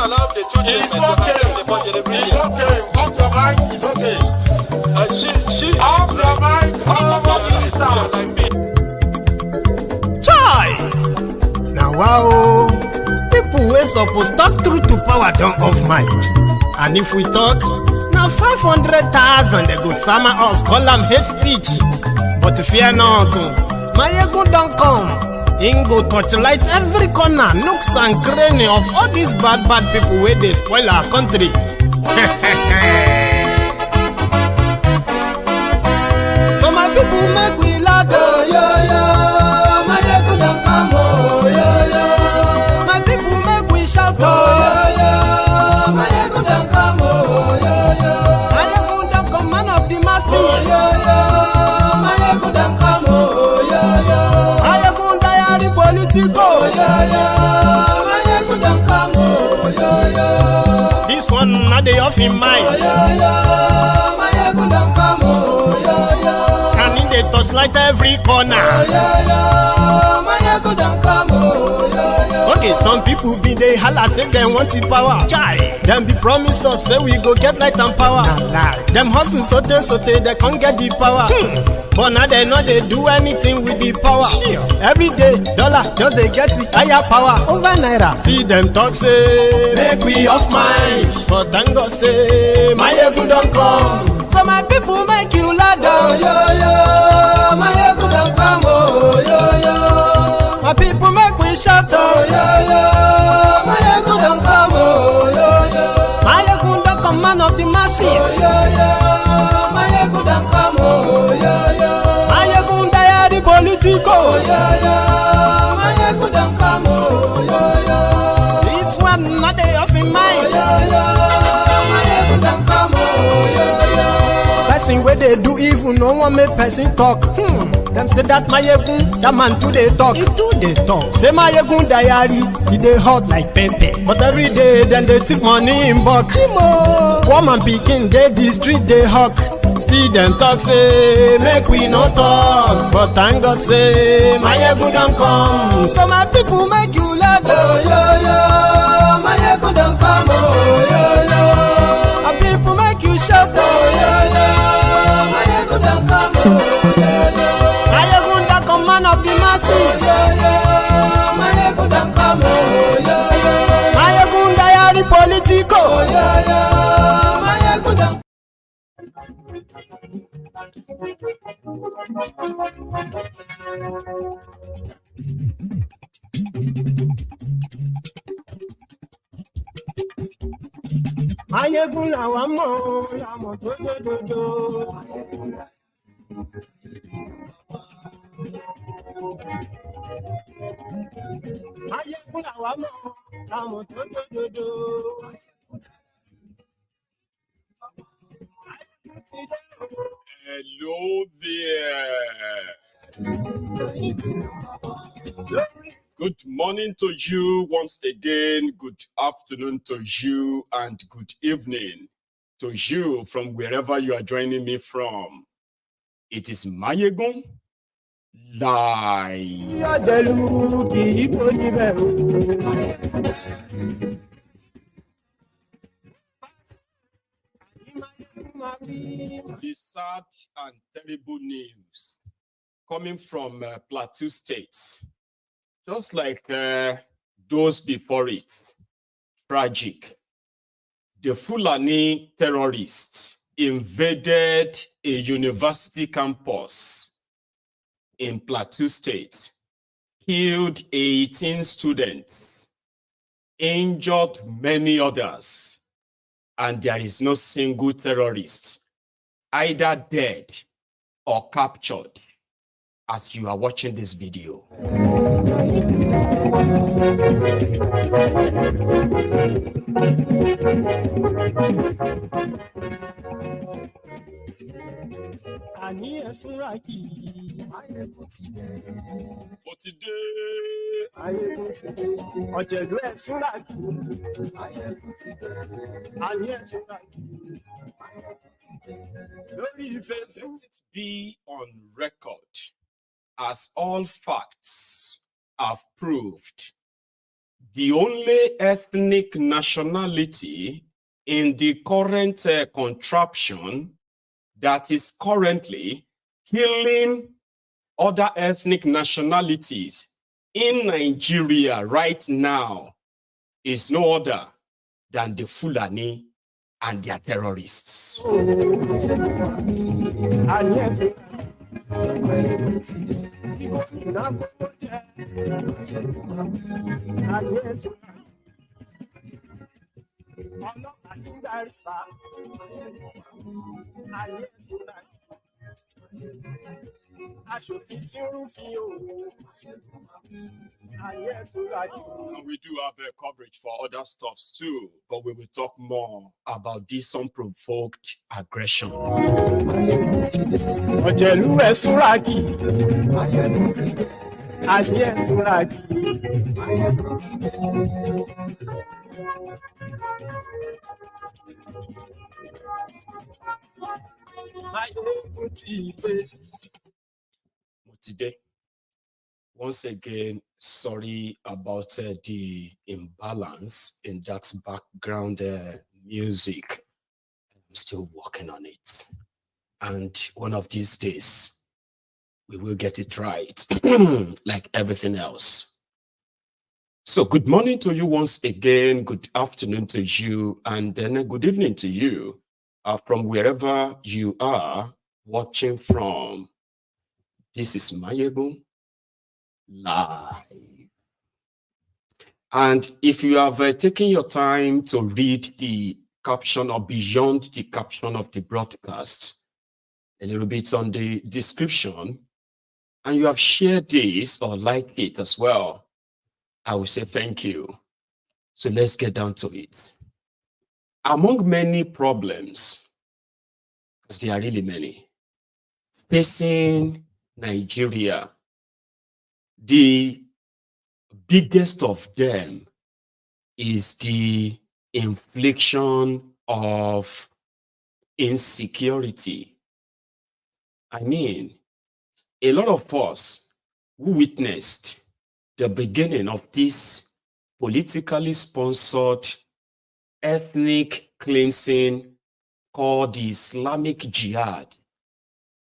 allow the children. It's okay. It's okay. Off your mind. It's okay. Off your mind. Like me. Chai! Now wow, people wey suppose talk truth to power don't off mic. And if we talk, now 500,000 they go summer us, call them hate speech. But fear not, Maiyegun don't come. Him go torchlight every corner, nooks and cranny of all these bad people where they spoil our country. So my people make we laugh, oh, yo yo. Maiyegun don't come, oh, yo yo. My people make we shout, oh, yo yo. Maiyegun don't come, oh, yo yo. Maiyegun don't come, man of the masses, oh, yo yo. Maiyegun don't come, oh, yo yo. Maiyegun diary politico, oh, yo yo. Maiyegun don't come, oh, yo yo. This one not the off in mind, oh, yo yo. Maiyegun don't come, oh, yo yo. Can in the touchlight every corner, oh, yo yo. Maiyegun don't come, oh, yo yo. Okay, some people be they holla say they want the power. Chai, them be promise us say we go get light and power. Nah. Them hustle so they can't get the power. But now they know they do anything with the power. Sure. Every day, dollar just they get the higher power over naira. See them talk say make we off mind, but thank God say Maiyegun don't come. So my people make you laugh, oh, yo yo. Maiyegun don't come, oh, yo yo. My people make we shout, oh, yo yo. Maiyegun don't come, oh, yo yo. Maiyegun don't come, man of the masses, oh, yo yo. Maiyegun don't come, oh, yo yo. Maiyegun diary politico, oh, yo yo. Maiyegun don't come, oh, yo yo. This one not they off in mind, oh, yo yo. Maiyegun don't come, oh, yo yo. Person where they do evil, no one make person talk. Them say that Maiyegun, that man too they talk. He too they talk. Say Maiyegun diary, he they hot like pepper. But every day then they take money in bulk. Poor man picking, they the street they hawk. Still them talk say make we no talk. But thank God say Maiyegun don't come. So my people make you laugh, oh yo yo. Maiyegun don't come, oh yo yo. My people make you shout, oh yo yo. Maiyegun don't come, oh yo yo. Maiyegun don't come, man of the masses, oh yo yo. Maiyegun don't come, oh yo yo. Maiyegun diary politico, oh yo yo. Maiyegun don't. Maiyegun làwa mọ̀, làmọ̀ tó dòdòdò. Maiyegun làwa mọ̀, làmọ̀ tó dòdòdò. Hello there. Good morning to you once again. Good afternoon to you and good evening to you from wherever you are joining me from. It is Maiyegun live. The sad and terrible news coming from Plateau State, just like those before it. Tragic. The Fulani terrorists invaded a university campus in Plateau State, killed 18 students, injured many others, and there is no single terrorist either dead or captured as you are watching this video. Let it be on record, as all facts have proved, the only ethnic nationality in the current contraption that is currently killing other ethnic nationalities in Nigeria right now is no other than the Fulani and their terrorists. And we do have coverage for other stuffs too, but we will talk more about this unprovoked aggression. Today, once again, sorry about the imbalance in that background music. I'm still working on it. And one of these days, we will get it right, like everything else. So good morning to you once again, good afternoon to you, and then a good evening to you from wherever you are watching from. This is Maiyegun Live. And if you have taken your time to read the caption or beyond the caption of the broadcast, a little bit on the description, and you have shared this or liked it as well, I will say thank you. So let's get down to it. Among many problems, because there are really many, facing Nigeria, the biggest of them is the infliction of insecurity. I mean, a lot of us who witnessed the beginning of this politically sponsored ethnic cleansing called the Islamic Jihad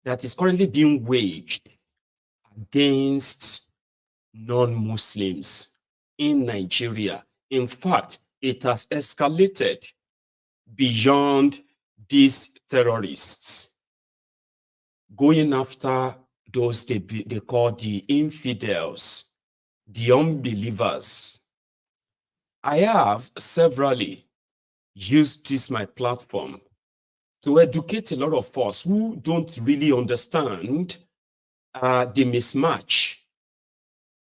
that is currently being waged against non-Muslims in Nigeria. In fact, it has escalated beyond these terrorists, going after those they call the infidels, the unbelievers. I have severally used this my platform to educate a lot of us who don't really understand the mismatch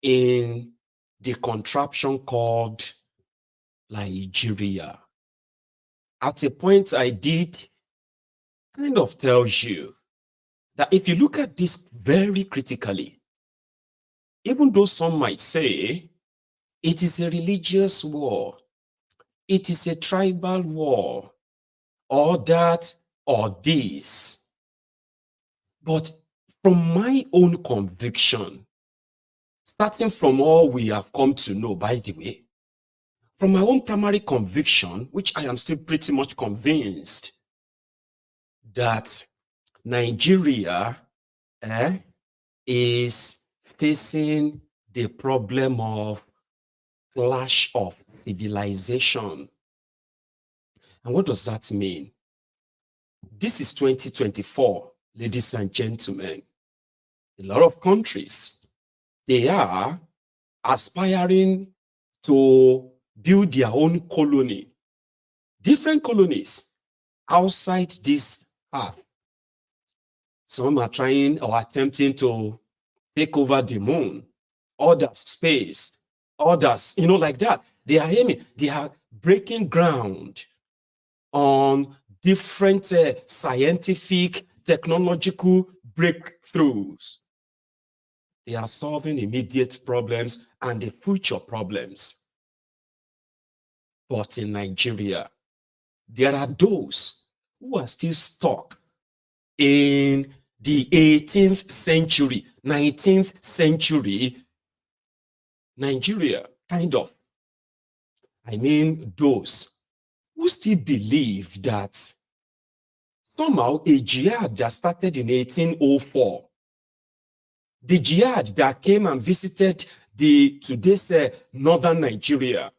in the contraption called Nigeria. At a point, I did kind of tell you that if you look at this very critically, even though some might say it is a religious war, it is a tribal war, or that, or this, but from my own conviction, starting from all we have come to know, by the way, from my own primary conviction, which I am still pretty much convinced that Nigeria is facing the problem of clash of civilization. And what does that mean? This is 2024, ladies and gentlemen. A lot of countries, they are aspiring to build their own colony, different colonies outside this earth. Some are trying or attempting to take over the moon, others space, others, like that. They are aiming, they are breaking ground on different scientific, technological breakthroughs. They are solving immediate problems and the future problems. But in Nigeria, there are those who are still stuck in the 18th century, 19th century Nigeria, kind of. I mean those who still believe that somehow a jihad that started in 1804, the jihad that came and visited today's northern Nigeria,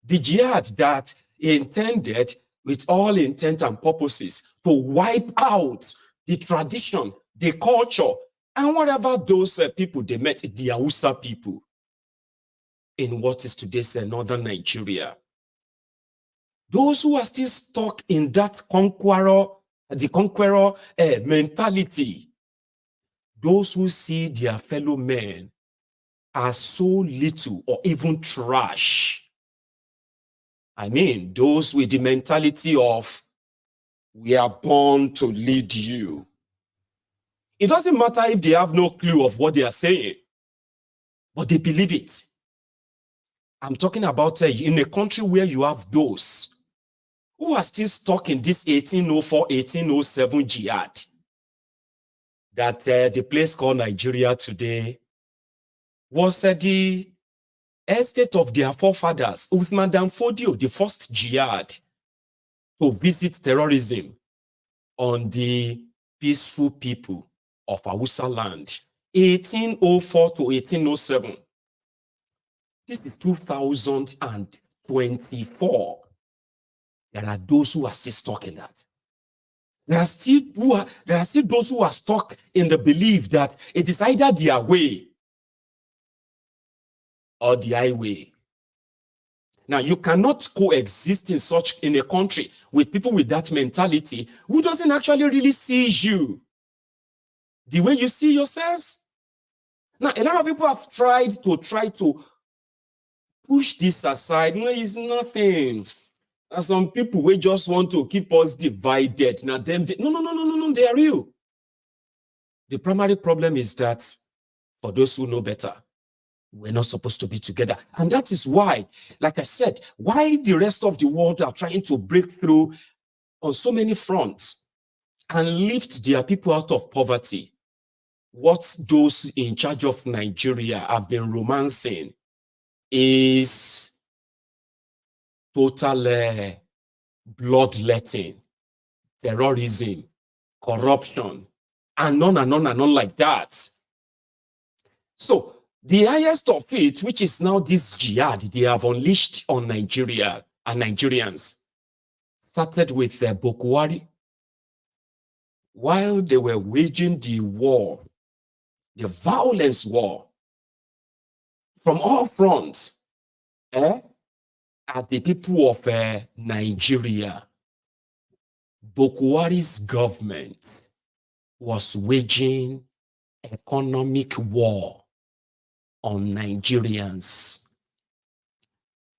the jihad that intended, with all intent and purposes, to wipe out the tradition, the culture, and whatever those people they met, the Hausa people, in what is today's northern Nigeria. Those who are still stuck in that the conqueror mentality, those who see their fellow men as so little or even trash. I mean, those with the mentality of, we are born to lead you. It doesn't matter if they have no clue of what they are saying, but they believe it. I'm talking about in a country where you have those who are still stuck in this 1804, 1807 jihad, that the place called Nigeria today was the estate of their forefathers, with Madam Fodio, the first jihad to visit terrorism on the peaceful people of Hausa land, 1804 to 1807. This is 2024. There are those who are still stuck in that. There are still those who are stuck in the belief that it is either their way or the highway. Now, you cannot coexist in a country with people with that mentality who doesn't actually really see you the way you see yourselves. Now, a lot of people have tried to push this aside. No, it's nothing. And some people will just want to keep us divided. Now, no, they are real. The primary problem is that, for those who know better, we're not supposed to be together. And that is why, like I said, why the rest of the world are trying to break through on so many fronts and lift their people out of poverty. What those in charge of Nigeria have been romancing is total bloodletting, terrorism, corruption, and on like that. So, the highest of it, which is now this jihad they have unleashed on Nigeria and Nigerians, started with Boko Haram. While they were waging the war, the violence war, from all fronts, at the people of Nigeria, Boko Haram's government was waging economic war on Nigerians.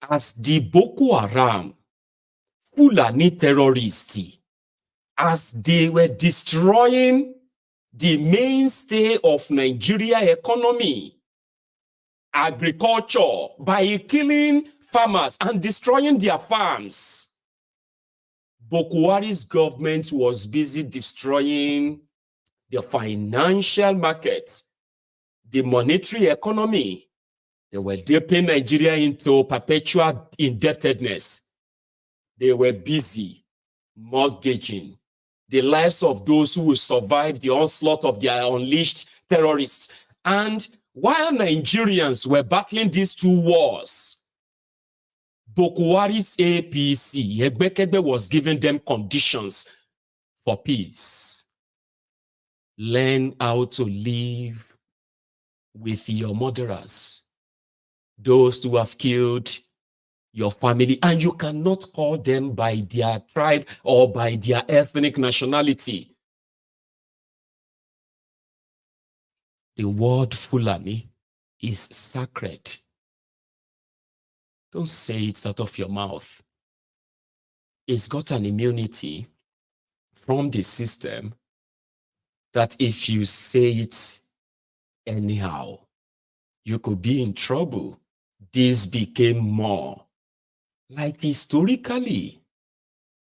As the Boko Haram, Fulani terrorists, as they were destroying the mainstay of Nigeria economy, agriculture, by killing farmers and destroying their farms, Boko Haram's government was busy destroying the financial markets, the monetary economy. They were dipping Nigeria into perpetual indebtedness. They were busy mortgaging the lives of those who will survive the onslaught of their unleashed terrorists. And while Nigerians were battling these two wars, Boko Haram's APC, Egbekegbe, was giving them conditions for peace. Learn how to live with your murderers, those who have killed your family, and you cannot call them by their tribe or by their ethnic nationality. The word Fulani is sacred. Don't say it out of your mouth. It's got an immunity from the system that if you say it anyhow, you could be in trouble. This became more like historically,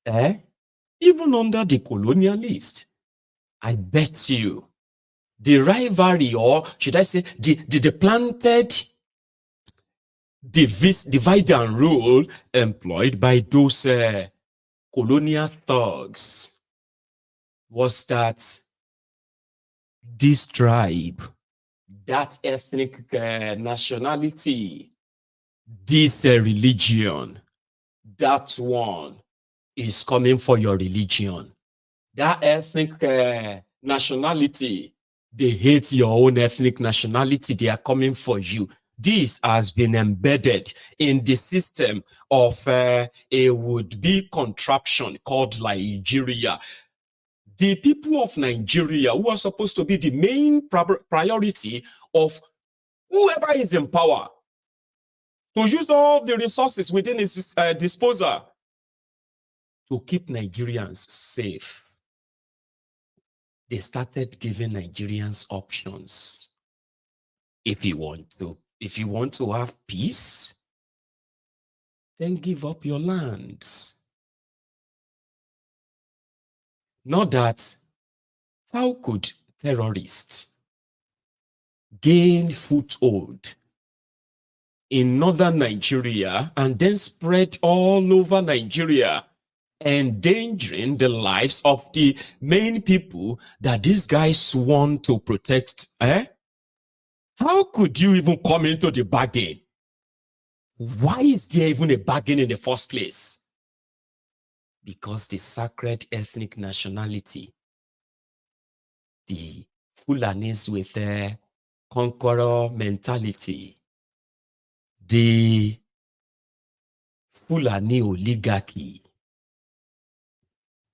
even under the colonialist, I bet you the rivalry, or should I say the planted divide and rule employed by those colonial thugs was that this tribe, that ethnic nationality, this religion, that one is coming for your religion. That ethnic nationality, they hate your own ethnic nationality, they are coming for you. This has been embedded in the system of a would-be contraption called Nigeria. The people of Nigeria, who are supposed to be the main priority of whoever is in power, to use all the resources within his disposal to keep Nigerians safe. They started giving Nigerians options. If you want to have peace, then give up your lands. Not that, how could terrorists gain foothold in northern Nigeria and then spread all over Nigeria, endangering the lives of the main people that these guys sworn to protect? How could you even come into the bargain? Why is there even a bargain in the first place? Because the sacred ethnic nationality, the Fulanis with their conqueror mentality, the Fulani oligarchy,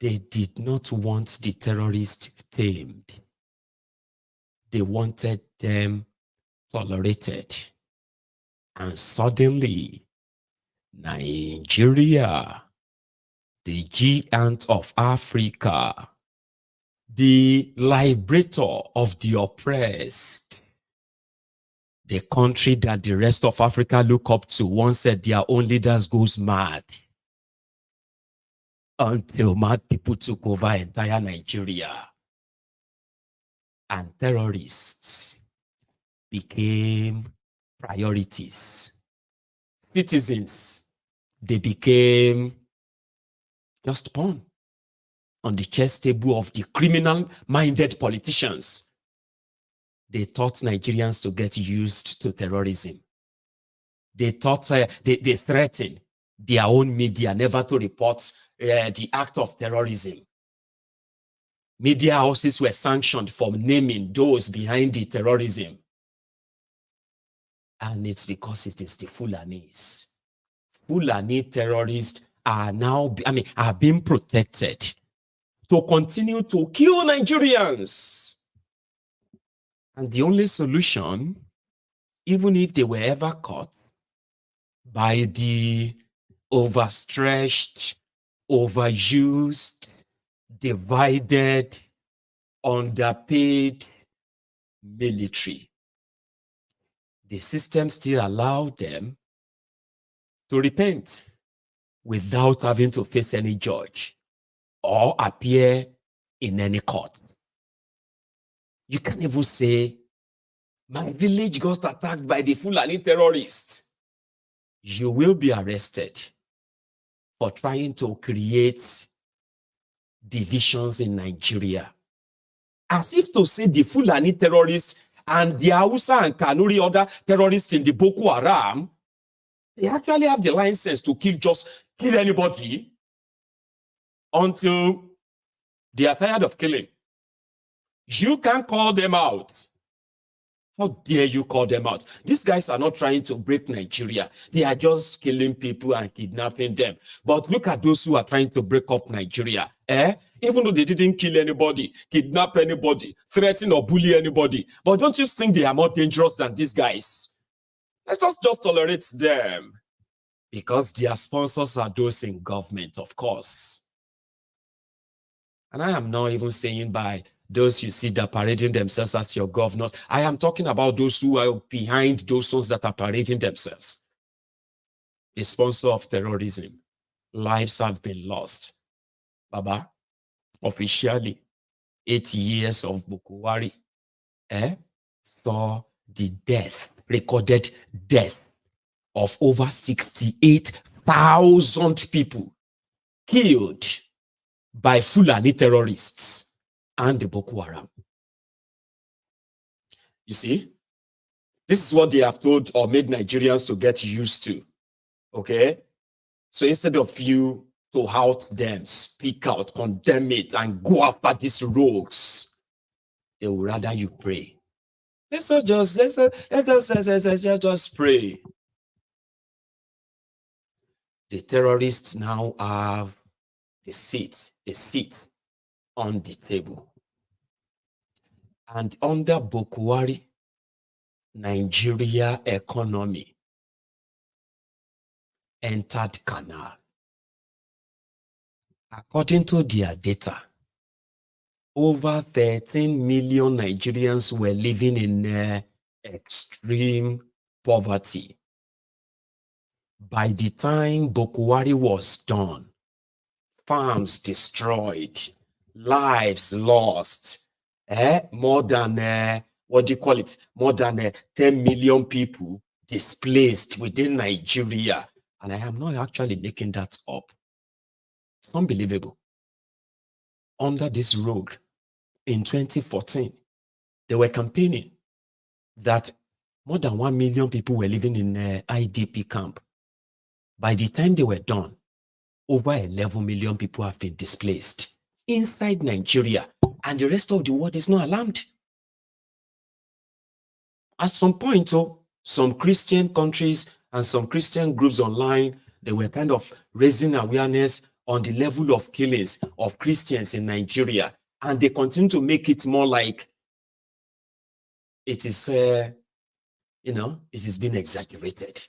they did not want the terrorists tamed. They wanted them tolerated. And suddenly, Nigeria, the giant of Africa, the liberator of the oppressed, the country that the rest of Africa look up to, once said their own leaders goes mad. Until mad people took over entire Nigeria. And terrorists became priorities. Citizens, they became just pawn on the chess table of the criminal-minded politicians. They taught Nigerians to get used to terrorism. They thought they threatened their own media never to report the act of terrorism. Media houses were sanctioned for naming those behind the terrorism. And it's because it is the Fulanis. Fulani terrorists are now, are being protected to continue to kill Nigerians. And the only solution, even if they were ever caught by the overstretched, overused, divided, underpaid military, the system still allowed them to repent without having to face any judge or appear in any court. You can't even say, my village got attacked by the Fulani terrorists. You will be arrested for trying to create divisions in Nigeria. As if to say the Fulani terrorists and the Hausa and Kanuri other terrorists in the Boko Haram, they actually have the license to kill anybody until they are tired of killing. You can't call them out. How dare you call them out? These guys are not trying to break Nigeria. They are just killing people and kidnapping them. But look at those who are trying to break up Nigeria. Even though they didn't kill anybody, kidnap anybody, threaten or bully anybody. But don't you think they are more dangerous than these guys? Let's just tolerate them. Because their sponsors are those in government, of course. And I am not even saying by those you see that parading themselves as your governors. I am talking about those who are behind those ones that are parading themselves. The sponsor of terrorism. Lives have been lost. Baba, officially, 8 years of Bukuwari saw the recorded death of over 68,000 people killed by Fulani terrorists and the Boko Haram. You see, this is what they have told or made Nigerians to get used to. Okay? So instead of you to out them, speak out, condemn it, and go after these rogues, they would rather you pray. Let us just pray. The terrorists now have a seat on the table. And under Boko Haram, Nigeria economy entered canal. According to their data, over 13 million Nigerians were living in extreme poverty. By the time Boko Haram was done, farms destroyed, lives lost, more than, more than 10 million people displaced within Nigeria. And I am not actually making that up. It's unbelievable. Under this rogue, in 2014, they were campaigning that more than 1 million people were living in IDP camp. By the time they were done, over 11 million people have been displaced inside Nigeria, and the rest of the world is not alarmed. At some point, some Christian countries and some Christian groups online, they were kind of raising awareness on the level of killings of Christians in Nigeria, and they continue to make it more like it is, it is being exaggerated.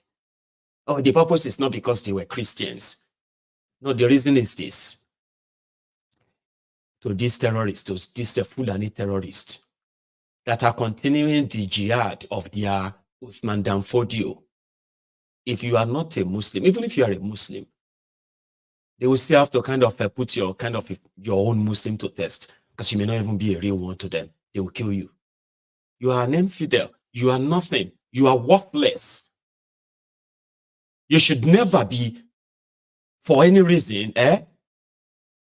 Oh, the purpose is not because they were Christians. No, the reason is this. To these terrorists, to these Fulani terrorists that are continuing the jihad of their Uthman Danfodio, if you are not a Muslim, even if you are a Muslim, they will still have to kind of put your own Muslim to test, because you may not even be a real one to them. They will kill you. You are an infidel. You are nothing. You are worthless. You should never be, for any reason, in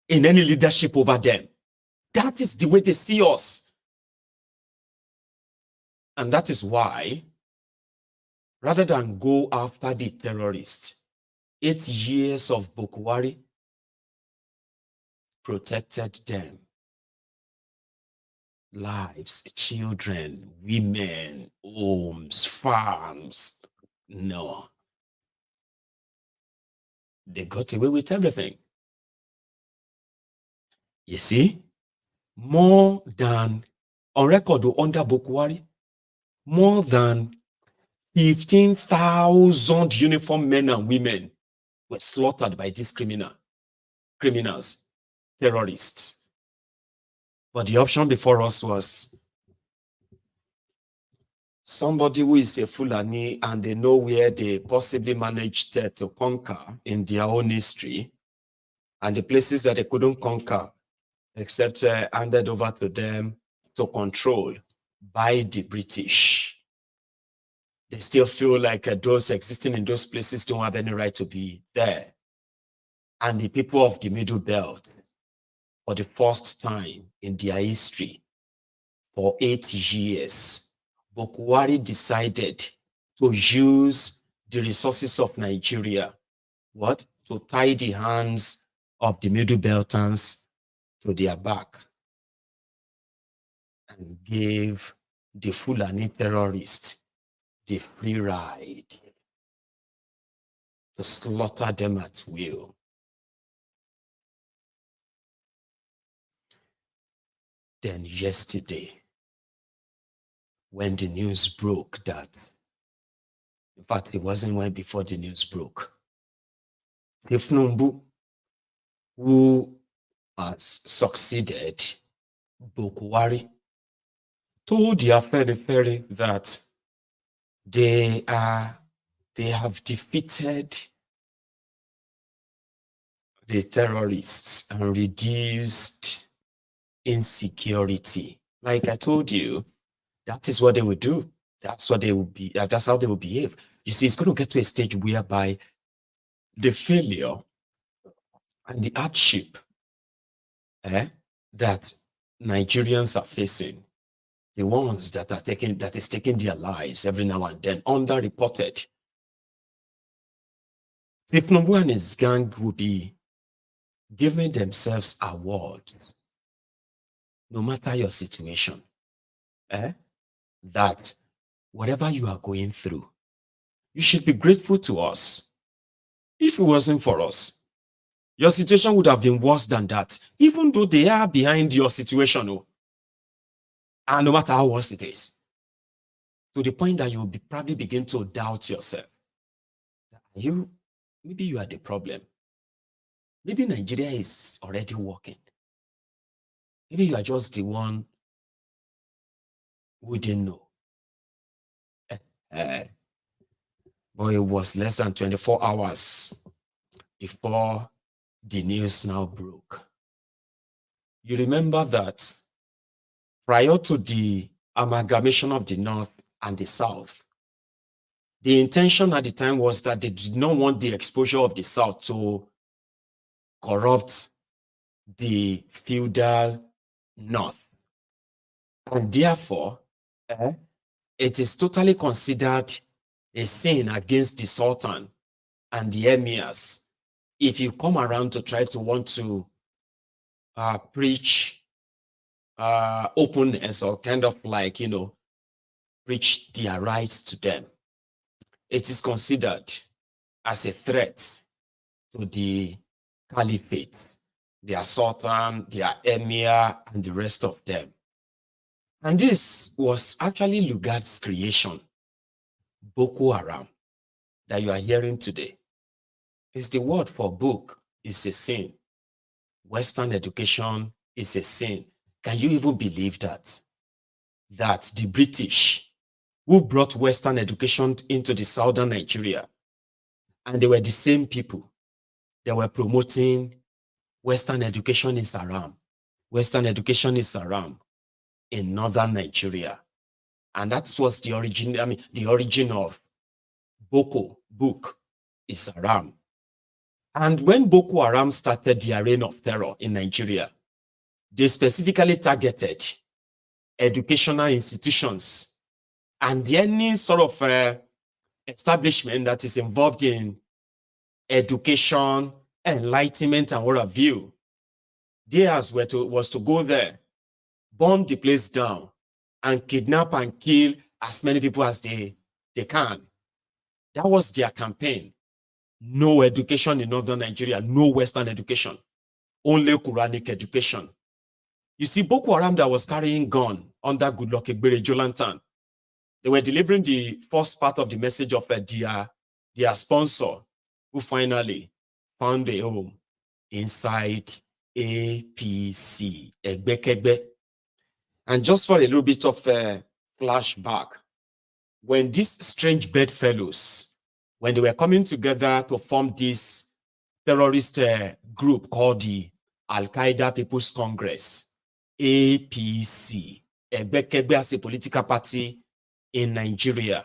any leadership over them. That is the way they see us. And that is why, rather than go after the terrorists, 8 years of Boko Haram protected them. Lives, children, women, homes, farms. No. They got away with everything. You see, more than, on record under Boko Haram, more than 15,000 uniformed men and women were slaughtered by these criminals, terrorists. But the option before us was somebody who is a Fulani and they know where they possibly managed to conquer in their own history, and the places that they couldn't conquer except handed over to them to control by the British. They still feel like those existing in those places don't have any right to be there. And the people of the Middle Belt, for the first time in their history, for 8 years, Boko Haram decided to use the resources of Nigeria, to tie the hands of the Middle Beltans to their back and gave the Fulani terrorists the free ride to slaughter them at will. Then yesterday, when the news broke that, in fact, it wasn't when before the news broke, Tinubu, who has succeeded Boko Haram, told the Afenifere that they have defeated the terrorists and reduced insecurity. Like I told you, that is what they will do. That's what they will be. That's how they will behave. You see, it's going to get to a stage whereby the failure and the hardship that Nigerians are facing, the ones that is taking their lives every now and then, underreported. Tinubu and his gang will be giving themselves awards, no matter your situation, that whatever you are going through, you should be grateful to us. If it wasn't for us, your situation would have been worse than that, even though they are behind your situation, and no matter how worse it is, to the point that you will probably begin to doubt yourself. Maybe you are the problem. Maybe Nigeria is already working. Maybe you are just the one who didn't know. But it was less than 24 hours before the news now broke. You remember that prior to the amalgamation of the North and the South, the intention at the time was that they did not want the exposure of the South to corrupt the feudal North. And therefore, it is totally considered a sin against the Sultan and the emirs if you come around to try to want to preach openness or kind of like, preach their rights to them. It is considered as a threat to the caliphate, their sultan, their emir, and the rest of them. And this was actually Lugard's creation, Boko Haram, that you are hearing today. It's the word for book is a sin. Western education is a sin. Can you even believe that? That the British, who brought Western education into the southern Nigeria, and they were the same people that were promoting Western education is haram. Western education is haram in northern Nigeria. And that was the origin, the origin of Boko, book, is haram. And when Boko Haram started their reign of terror in Nigeria, they specifically targeted educational institutions and any sort of establishment that is involved in education, enlightenment, and what have you. Theirs was to go there, burn the place down, and kidnap and kill as many people as they can. That was their campaign. No education in northern Nigeria, no Western education, only Quranic education. You see, Boko Haram that was carrying gun under Goodluck Egbere Jonathan, they were delivering the first part of the message of their sponsor, who finally found a home inside APC, Egbekegbe. And just for a little bit of a flashback, when these strange bedfellows, when they were coming together to form this terrorist group called the Al-Qaeda People's Congress, APC, Egbekegbe as a political party in Nigeria,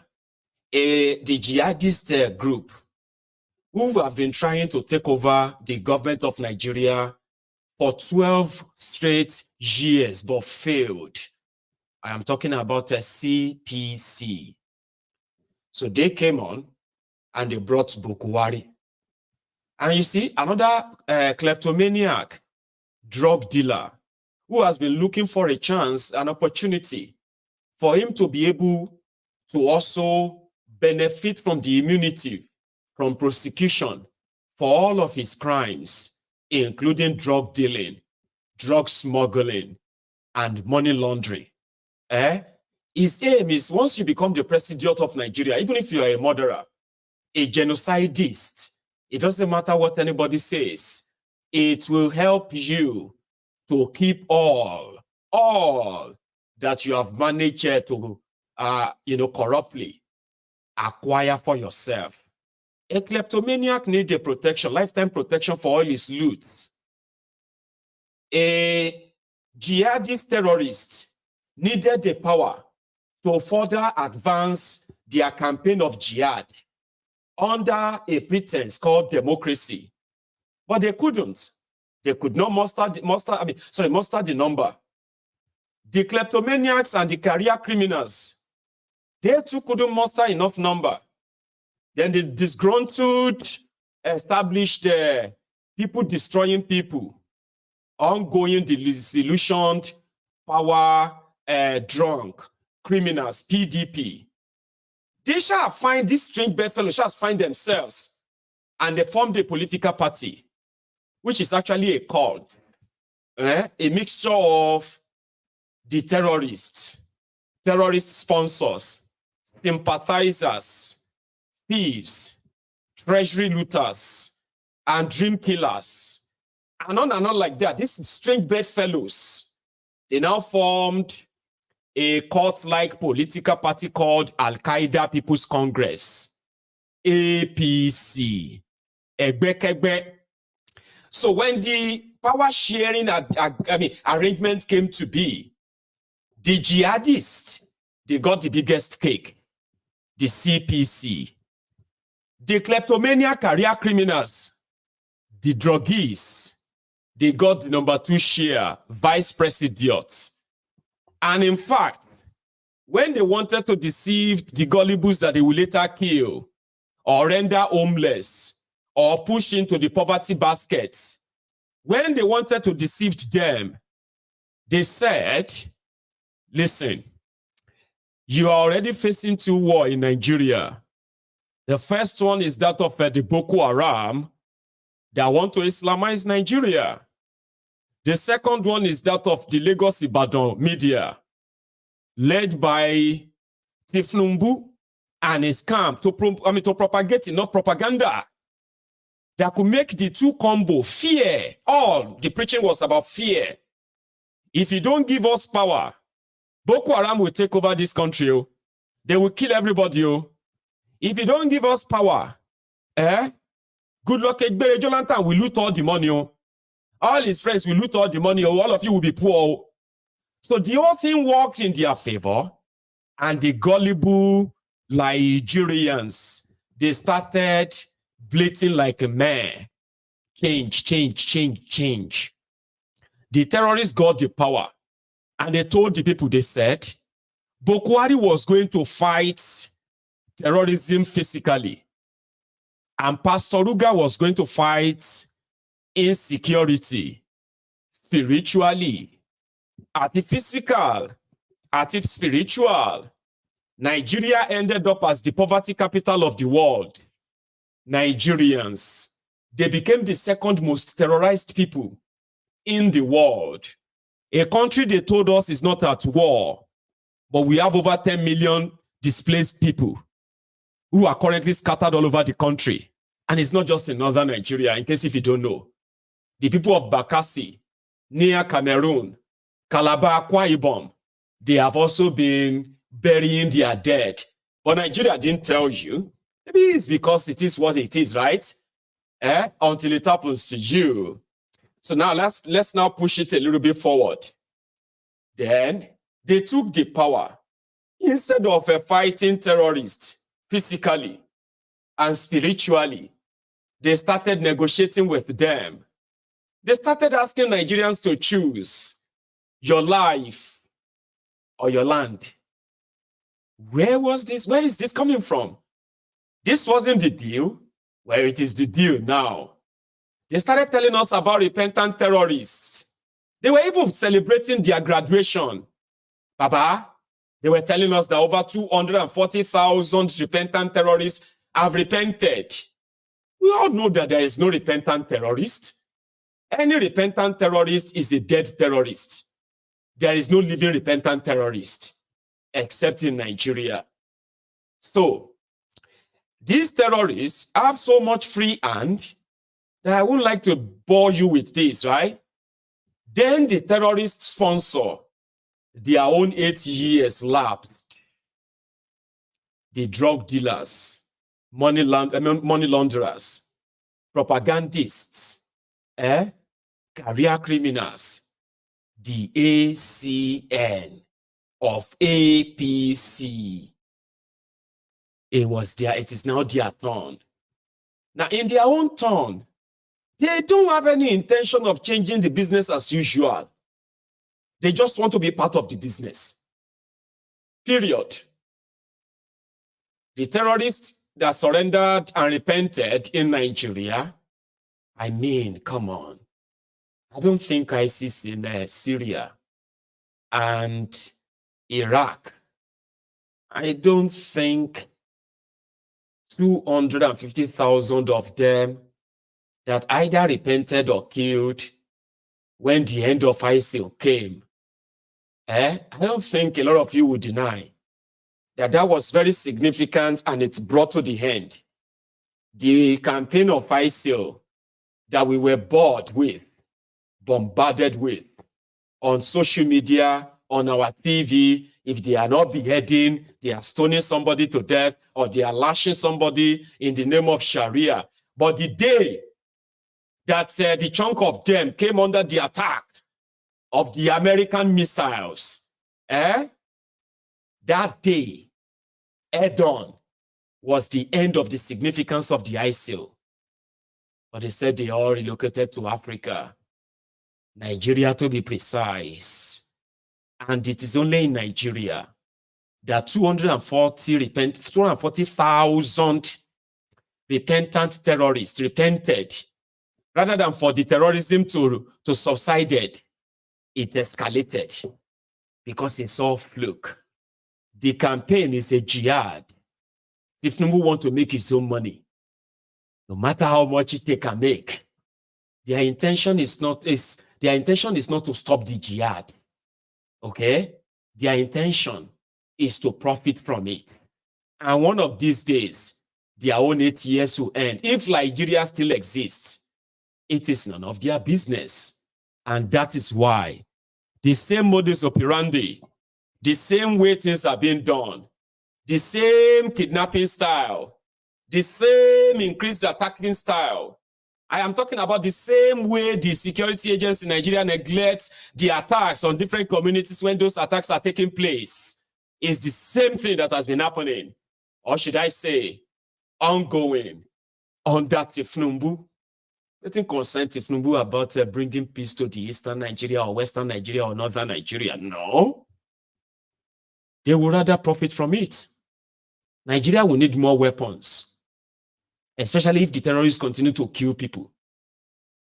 the jihadist group who have been trying to take over the government of Nigeria for 12 straight years, but failed. I am talking about a CPC. So they came on and they brought Bokwari. And you see, another kleptomaniac, drug dealer, who has been looking for a chance, an opportunity for him to be able to also benefit from the immunity from prosecution for all of his crimes, including drug dealing, drug smuggling, and money laundering. His aim is, once you become the president of Nigeria, even if you are a murderer, a genocidist, it doesn't matter what anybody says, it will help you to keep all that you have managed to, corruptly acquire for yourself. A kleptomaniac needs a protection, lifetime protection for all his loot. A jihadist terrorist needed the power to further advance their campaign of jihad under a pretense called democracy. But they couldn't. They could not muster the number. The kleptomaniacs and the career criminals, they too couldn't muster enough number. Then the disgruntled established people destroying people, ongoing disillusioned, power drunk criminals, PDP. They shall find these strange bedfellows, shall find themselves, and they formed a political party, which is actually a cult, a mixture of the terrorist sponsors, sympathizers, thieves, treasury looters, and dream killers, and on like that. These strange bedfellows, they now formed a cult-like political party called Al-Qaeda People's Congress, APC. So when the power sharing arrangement came to be, the jihadists, they got the biggest cake, the CPC. The kleptomania career criminals, the druggies, they got the number 2 share, vice president. And in fact, when they wanted to deceive the gullibles that they will later kill or render homeless or push into the poverty basket, when they wanted to deceive them, they said, listen, you are already facing 2 wars in Nigeria. The first one is that of the Boko Haram that want to Islamize Nigeria. The second one is that of the Lagos Ibadan media, led by Tinubu and his camp to propagate enough propaganda that could make the 2 combo fear. All the preaching was about fear. If you don't give us power, Boko Haram will take over this country. They will kill everybody. If you don't give us power, good luck. Jonathan will loot all the money. All his friends will loot all the money. All of you will be poor. So the whole thing worked in their favor. And the gullible Nigerians, they started bleating like a man. Change, change, change, change. The terrorists got the power. And they told the people, they said, Boko Haram was going to fight terrorism physically. And Pastor Ruga was going to fight insecurity spiritually, at the physical, at the spiritual. Nigeria ended up as the poverty capital of the world. Nigerians, they became the 2nd most terrorized people in the world. A country they told us is not at war, but we have over 10 million displaced people who are currently scattered all over the country. And it's not just in northern Nigeria, in case if you don't know. The people of Bakassi, near Cameroon, Calabar, Akwa Ibom, they have also been burying their dead. But Nigeria didn't tell you. Maybe it's because it is what it is, right? Until it happens to you. So now let's now push it a little bit forward. Then they took the power. Instead of fighting terrorists physically and spiritually, they started negotiating with them. They started asking Nigerians to choose your life or your land. Where was this? Where is this coming from? This wasn't the deal. Well, it is the deal now. They started telling us about repentant terrorists. They were even celebrating their graduation. Baba, they were telling us that over 240,000 repentant terrorists have repented. We all know that there is no repentant terrorist. Any repentant terrorist is a dead terrorist. There is no living repentant terrorist, except in Nigeria. So, these terrorists have so much free hand that I wouldn't like to bore you with this, right? Then the terrorists sponsor their own 8 years lapsed. The drug dealers, money launderers, propagandists, career criminals, the ACN of APC. It is now their turn. Now, in their own turn, they don't have any intention of changing the business as usual. They just want to be part of the business. Period. The terrorists that surrendered and repented in Nigeria, I mean, come on. I don't think ISIS in Syria and Iraq, I don't think 250,000 of them that either repented or killed when the end of ISIL came. I don't think a lot of you would deny that that was very significant and it brought to the end the campaign of ISIL that we were bored with, bombarded with on social media, on our TV. If they are not beheading, they are stoning somebody to death or they are lashing somebody in the name of Sharia. But the day that the chunk of them came under the attack of the American missiles, that day, head-on, was the end of the significance of the ISIL. But they said they all relocated to Africa, Nigeria to be precise. And it is only in Nigeria that 240,000 repentant terrorists repented. Rather than for the terrorism to subsided, it escalated because it's all fluke. The campaign is a jihad. If Tinubu want to make his own money, no matter how much they can make, their intention is not to stop the jihad. Okay? Their intention is to profit from it. And one of these days, their own 8 years will end. If Nigeria still exists, it is none of their business. And that is why the same modus operandi, the same way things are being done, the same kidnapping style, the same increased attacking style. I am talking about the same way the security agents in Nigeria neglect the attacks on different communities when those attacks are taking place. It's the same thing that has been happening, or should I say, ongoing under Tinubu. Nothing concerns Tinubu about bringing peace to the eastern Nigeria or western Nigeria or northern Nigeria. No. They will rather profit from it. Nigeria will need more weapons, especially if the terrorists continue to kill people,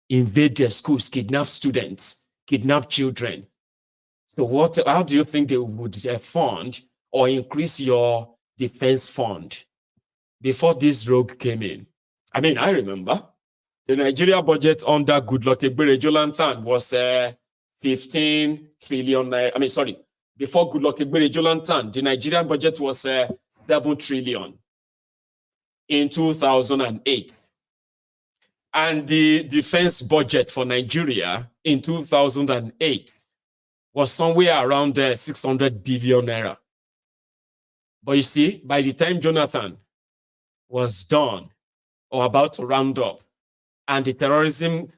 invade their schools, kidnap students, kidnap children. So how do you think they would fund or increase your defense fund before this rogue came in? I mean, I remember the Nigeria budget under Goodluck Ebere Jonathan was 15 trillion. Before Goodluck Ebere Jonathan, the Nigerian budget was 7 trillion in 2008. And the defense budget for Nigeria in 2008 was somewhere around 600 billion naira. But you see, by the time Jonathan was done or about to round up, and the terrorism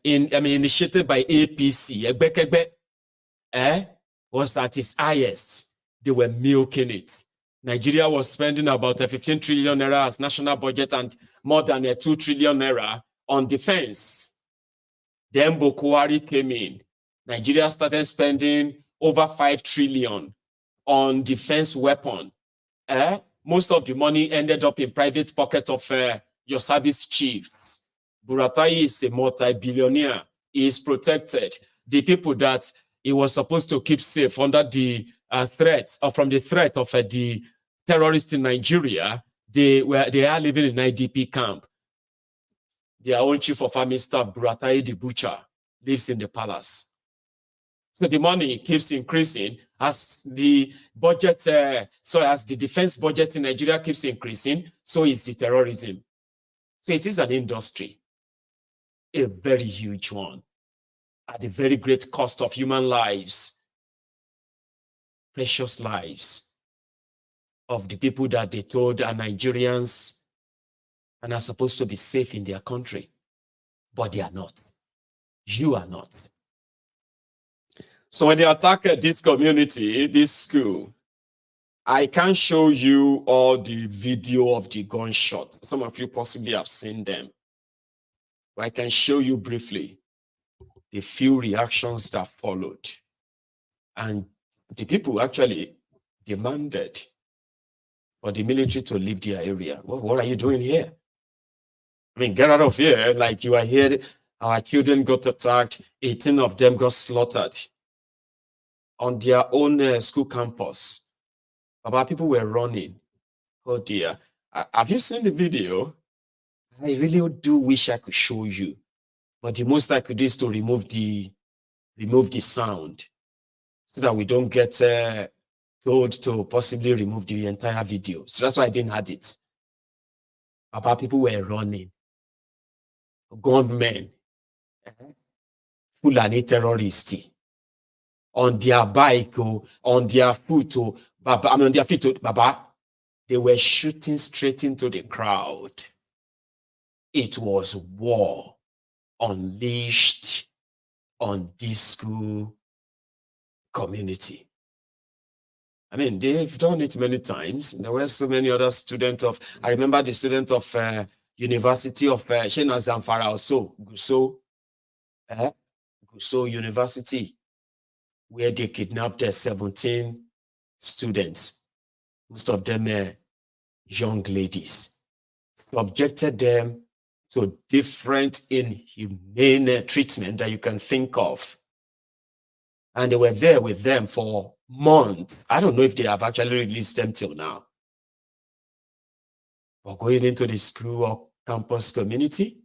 initiated by APC, was at its highest, they were milking it. Nigeria was spending about 15 trillion naira as national budget and more than 2 trillion naira on defense. Then Buhari came in. Nigeria started spending over 5 trillion on defense weapon. Most of the money ended up in private pocket of your service chiefs. Buratai is a multi-billionaire. He is protected. The people that he was supposed to keep safe under the threats or from the threat of the terrorists in Nigeria, they are living in IDP camp. Their own chief of army staff, Buratai the butcher, lives in the palace. So the money keeps increasing as the budget, as the defense budget in Nigeria keeps increasing, so is the terrorism. So it is an industry, a very huge one, at a very great cost of human lives, precious lives of the people that they told are Nigerians and are supposed to be safe in their country, but they are not. You are not. So when they attack this community, this school, I can't show you all the video of the gunshot. Some of you possibly have seen them. But I can show you briefly the few reactions that followed. And the people actually demanded for the military to leave their area. What are you doing here? I mean, get out of here. Like you are here. Our children got attacked. 18 of them got slaughtered on their own school campus. About people were running. Oh dear. Have you seen the video? I really do wish I could show you. But the most I could do is to remove the sound so that we don't get told to possibly remove the entire video. So that's why I didn't add it. About people were running. Gunmen, Fulani terrorists, on their bike or on their foot or on their feet, Baba, they were shooting straight into the crowd. It was war unleashed on this school community. I mean, they've done it many times. There were so many other students of, I remember the student of University of Shena Zamfara also, Gusau University, where they kidnapped 17 students, most of them young ladies, subjected them to different inhumane treatment that you can think of. And they were there with them for months. I don't know if they have actually released them till now. Or going into the school or campus community,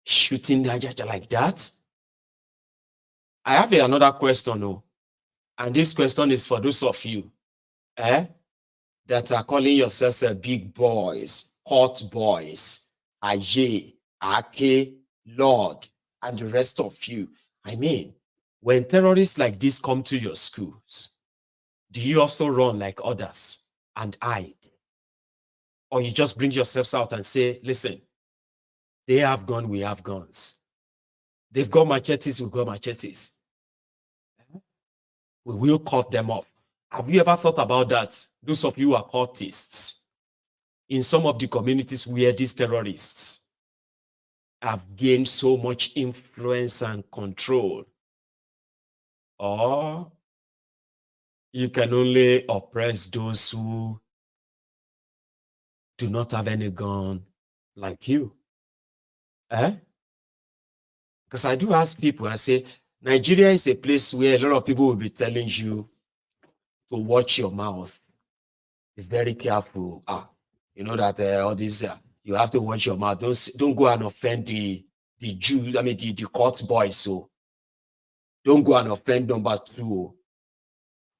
shooting like that. I have another question, and this question is for those of you that are calling yourselves big boys, hot boys, Aye, Ake, Lord, and the rest of you. I mean, when terrorists like this come to your schools, do you also run like others and hide? Or you just bring yourselves out and say, listen, they have guns, we have guns. They've got machetes, we've got machetes. We will cut them off. Have you ever thought about that? Those of you who are cultists, in some of the communities where these terrorists have gained so much influence and control, or you can only oppress those who do not have any gun like you. Because I do ask people, I say, Nigeria is a place where a lot of people will be telling you to watch your mouth. Be very careful. You know that all these, you have to watch your mouth. Don't go and offend the Jews, I mean, the court boys. So don't go and offend number 2.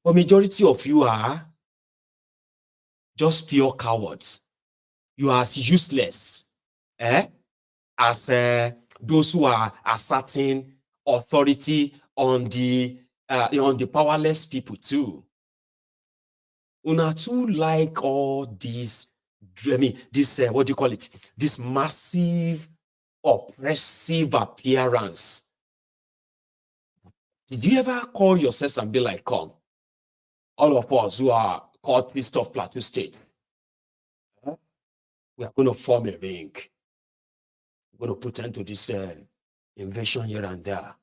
But majority of you are just pure cowards. You are as useless as those who are asserting authority on the powerless people too. Una too like all these, I mean, this what do you call it? This massive, oppressive appearance. Did you ever call yourselves and be like, come, all of us who are cultists of Plateau State, we are going to form a ring. We're going to put end to this invasion here and there.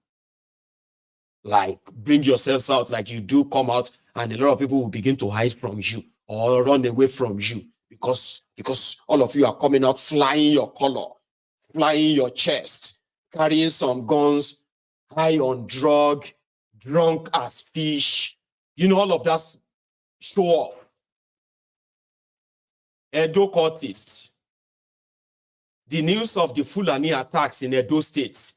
Like, bring yourselves out like you do come out, and a lot of people will begin to hide from you or run away from you because all of you are coming out flying your color, flying your chest, carrying some guns, high on drug, drunk as fish. You know, all of that show off. Edo cultists. The news of the Fulani attacks in Edo State,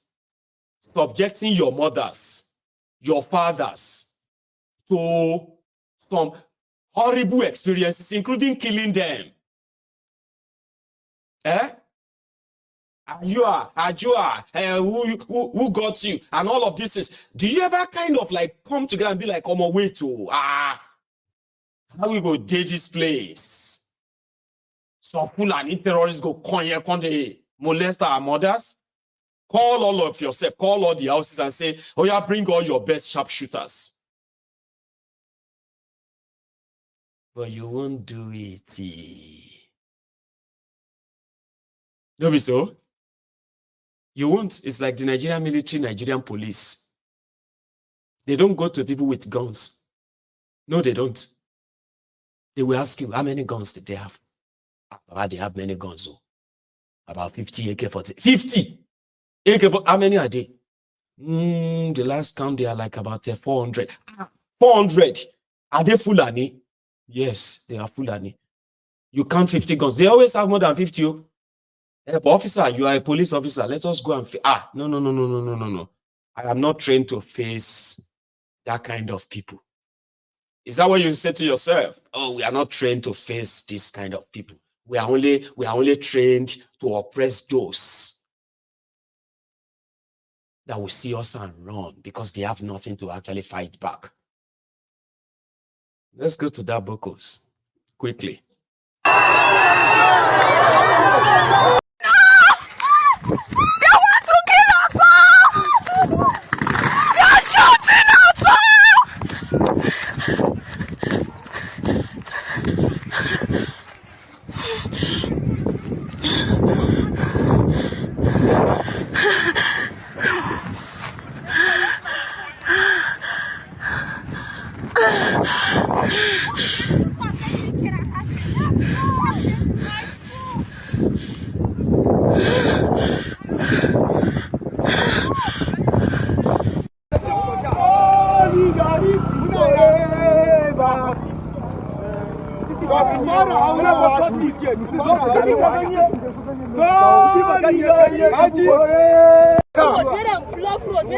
subjecting your mothers, your fathers to some horrible experiences, including killing them. Ajua, who got you, and all of this is. Do you ever kind of like come together and be like, on my way to how we go date this place? Some Fulani terrorists go come here, come they molest our mothers. Call all of yourself, call all the houses and say, oh yeah, bring all your best sharpshooters. but you won't do it. No, be so. You won't. It's like the Nigerian military, Nigerian police. They don't go to people with guns. No, they don't. They will ask you, how many guns did they have? They have many guns. Oh. About 50 AK-40. 50 AK-40. How many are they? The last count, they are like about 400. 400. Are they Fulani? Yes, they are Fulani. You count 50 guns. They always have more than 50. Oh. Officer, you are a police officer. Let us go and... No. I am not trained to face that kind of people. Is that what you say to yourself? Oh, we are not trained to face this kind of people. We are only trained to oppress those that will see us and run because they have nothing to actually fight back. Let's go to that Bokkos quickly.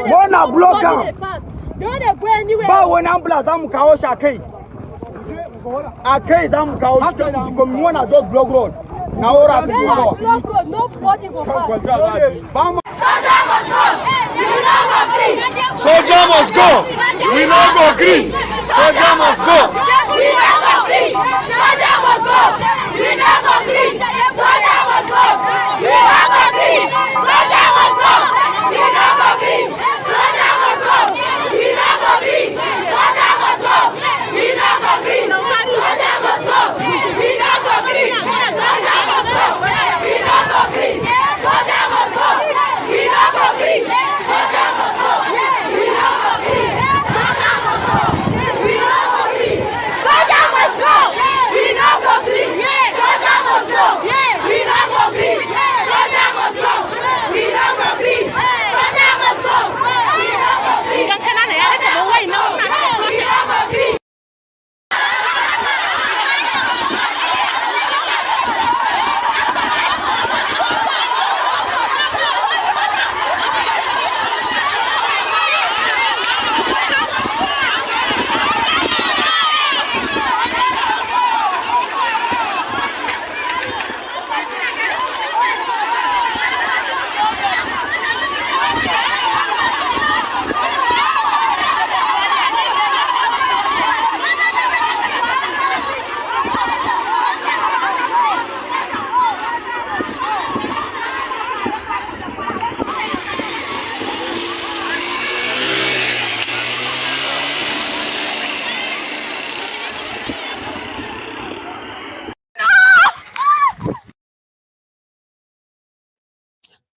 Mona blocker. Ba wani ambulance zamu kawo shi akai. Akai zamu kawo shi to mona just block road. Na ora bi go. Block road, nobody go pass. Soldier must go. We no go green. Soldier must go. We no go green. Soldier must go. We no go green. Soldier must go. We no go green. Soldier must go. We no go green. Soldier must go. We no go green. Soldier must go. We no go green. Soldier must go. We no go green. Soldier must go. We no go green. Soldier must go. We no go green. Soldier must go. We no go green. Soldier must go. We no go green. Soldier must go. We no go green. Soldier must go. We no go green. Soldier must go. We no go green. Soldier must go. We no go green. We no go green.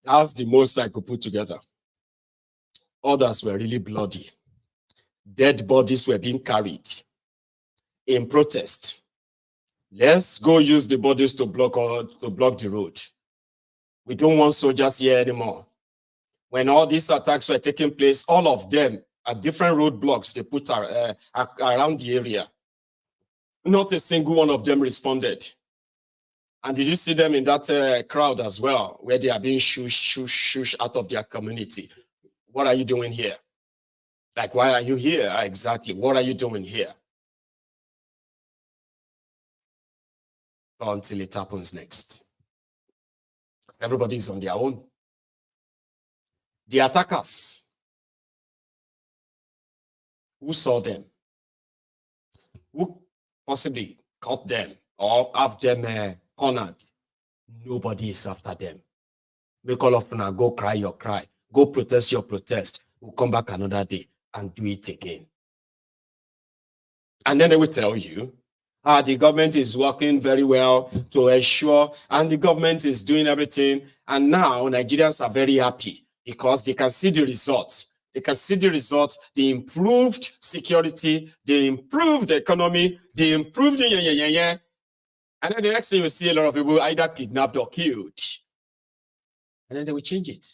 That's the most I could put together. Others were really bloody. Dead bodies were being carried in protest. Let's go use the bodies to block the road. We don't want soldiers here anymore. When all these attacks were taking place, all of them at different roadblocks they put around the area. Not a single one of them responded. And did you see them in that crowd as well, where they are being shush out of their community? What are you doing here? Like, why are you here? Exactly. What are you doing here? Until it happens next. Everybody's on their own. The attackers, who saw them? Who possibly caught them or have them cornered? Nobody is after them. Make all of them go cry your cry. Go protest your protest. We'll come back another day and do it again. And then they will tell you The government is working very well to ensure, and the government is doing everything. And now Nigerians are very happy because they can see the results. They can see the results, the improved security, the improved economy, the improved And then the next thing you see a lot of people either kidnapped or killed. And then they will change it.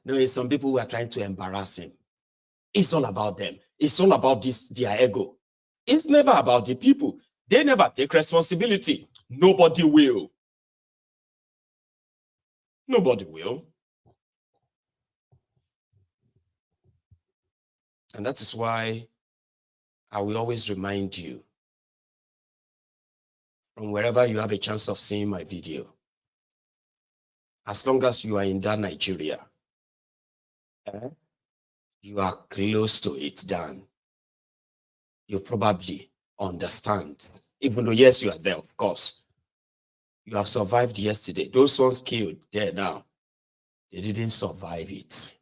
No, it's some people who are trying to embarrass him. It's all about them. It's all about their ego. It's never about the people. They never take responsibility. Nobody will. Nobody will. And that is why I will always remind you, from wherever you have a chance of seeing my video, as long as you are in that Nigeria, you are close to it done. You probably understand. Even though, yes, you are there, of course. You have survived yesterday. Those ones killed there now, they didn't survive it.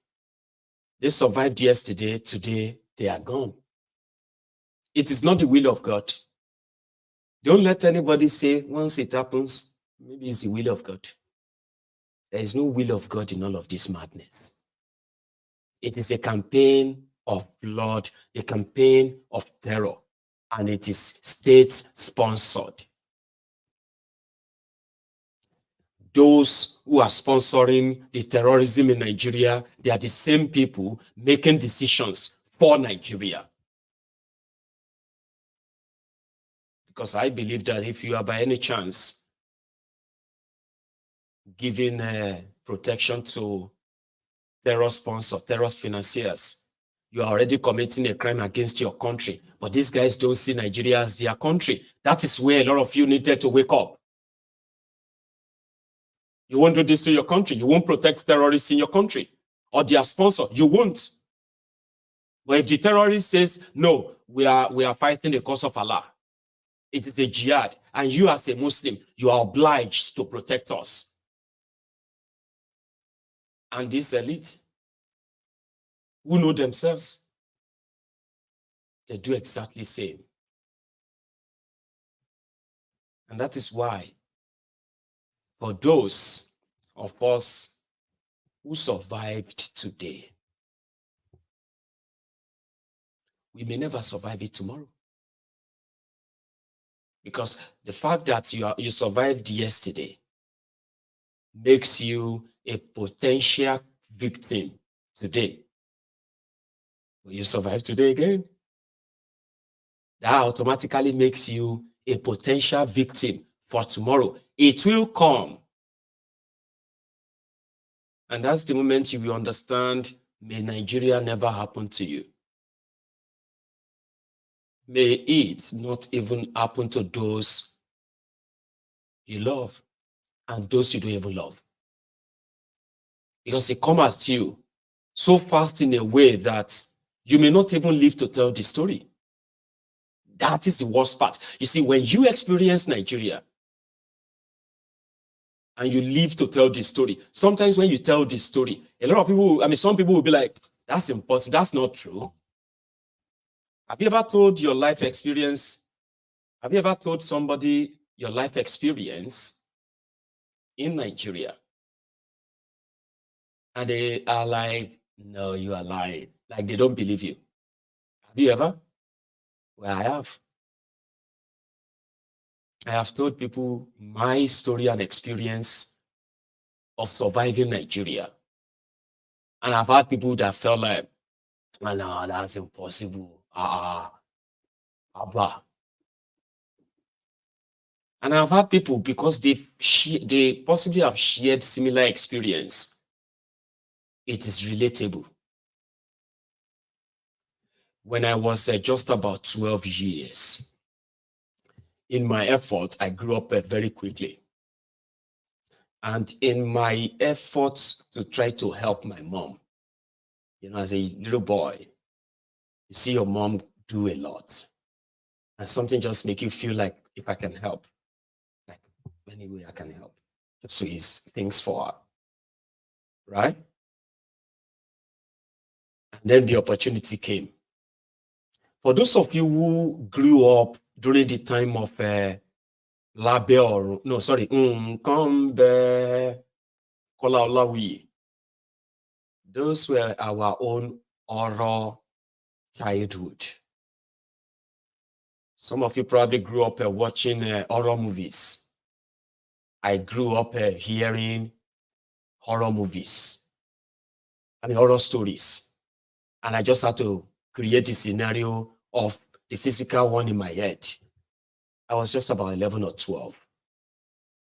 They survived yesterday, today, they are gone. It is not the will of God. Don't let anybody say, once it happens, maybe it's the will of God. There is no will of God in all of this madness. It is a campaign of blood, a campaign of terror, and it is state-sponsored. Those who are sponsoring the terrorism in Nigeria, they are the same people making decisions for Nigeria. Because I believe that if you are by any chance giving protection to terror sponsors, terrorist financiers, you are already committing a crime against your country. But these guys don't see Nigeria as their country. That is where a lot of you needed to wake up. You won't do this to your country. You won't protect terrorists in your country or their sponsor. You won't. But if the terrorist says, no, we are fighting the cause of Allah, it is a jihad, and you as a Muslim, you are obliged to protect us. And this elite, who know themselves, they do exactly the same. And that is why, for those of us who survived today, we may never survive it tomorrow. Because the fact that you survived yesterday makes you a potential victim today. Will you survive today again? That automatically makes you a potential victim for tomorrow. It will come. And that's the moment you will understand, may Nigeria never happen to you. May it not even happen to those you love and those you don't even love. Because it comes at you so fast in a way that you may not even live to tell the story. That is the worst part. You see, when you experience Nigeria and you live to tell the story, sometimes when you tell the story, a lot of people, some people will be like, that's impossible, that's not true. Have you ever told your life experience? Have you ever told somebody your life experience in Nigeria? And they are like, no, you are lying. Like they don't believe you. Have you ever? Well, I have. I have told people my story and experience of surviving Nigeria. And I've had people that felt like, oh, no, that's impossible. And I've had people, because they possibly have shared similar experience, it is relatable. When I was just about 12 years, in my effort, I grew up very quickly. And in my efforts to try to help my mom, as a little boy, you see your mom do a lot. And something just make you feel like, if I can help, like any way I can help, just to ease things for her, right? And then the opportunity came. For those of you who grew up during the time of Labe or no, sorry, Nkombe, Kola Olawi. Those were our own horror childhood. Some of you probably grew up watching horror movies. I grew up hearing horror movies, horror stories. And I just had to create the scenario of the physical one in my head. I was just about 11 or 12.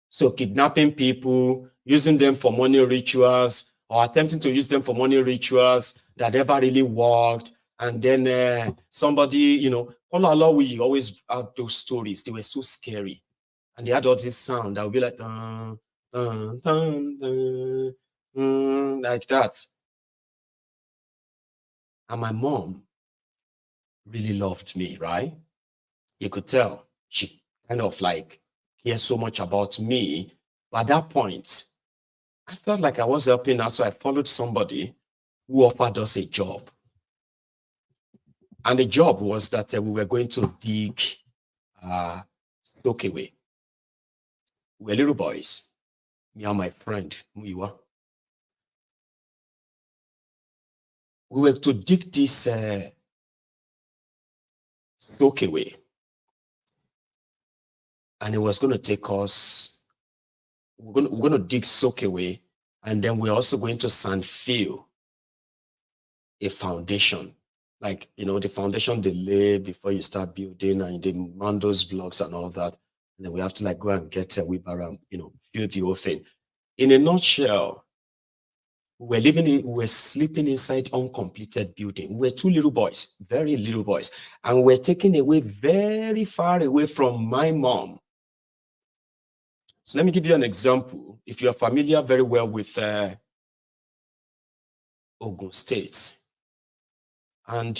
So kidnapping people, using them for money rituals, or attempting to use them for money rituals that never really worked. And then somebody, we always had those stories. They were so scary. And they had all this sound that would be like, dun, dun, dun, dun, like that. And my mom really loved me, right? You could tell she kind of like cares so much about me. But at that point, I felt like I was helping out, so I followed somebody who offered us a job. And the job was that we were going to dig Stokeway. We were little boys, me and my friend, Muiwa. We were to dig this Stokeway. And it was going to take us, we're going to dig Stokeway, and then we're also going to sand fill a foundation. Like, the foundation they lay before you start building, and they mount those blocks and all that. And then we have to like go and get a wheelbarrow, build the whole thing. In a nutshell, we were sleeping inside uncompleted building. We were two little boys, very little boys, and we were taken away very far away from my mom. So let me give you an example. If you are familiar very well with Ogun State, and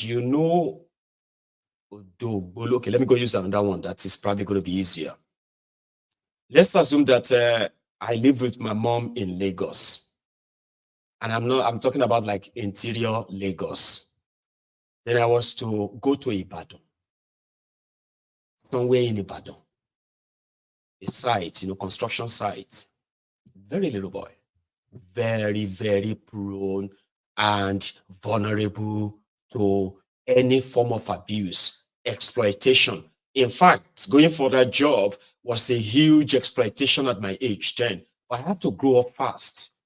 okay, let me go use another one that is probably going to be easier. Let's assume that I live with my mom in Lagos, and I'm talking about like interior Lagos. Then I was to go to Ibadan, somewhere in Ibadan, a site, construction site. Very little boy, very, very prone and vulnerable to any form of abuse, exploitation. In fact, going for that job was a huge exploitation at my age then. But I had to grow up fast.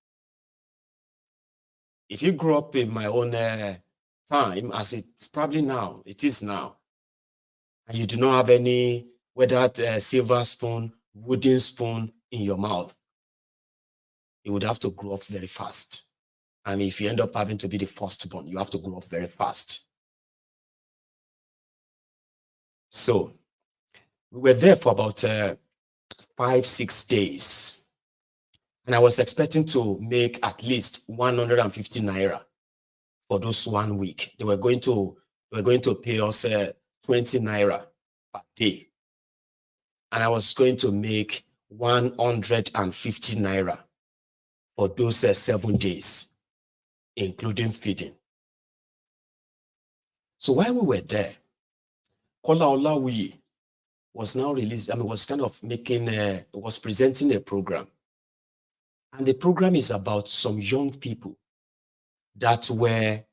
If you grow up in my own time, as it's probably now, it is now, and you do not have any, whether silver spoon, wooden spoon in your mouth, you would have to grow up very fast. And if you end up having to be the firstborn, you have to grow up very fast. So we were there for about 5-6 days. And I was expecting to make at least 150 naira for those 1 week. They were going to pay us 20 naira per day. And I was going to make 150 naira for those 7 days, including feeding. So while we were there, Kola Olawi was now released, was kind of was presenting a program. And the program is about some young people that were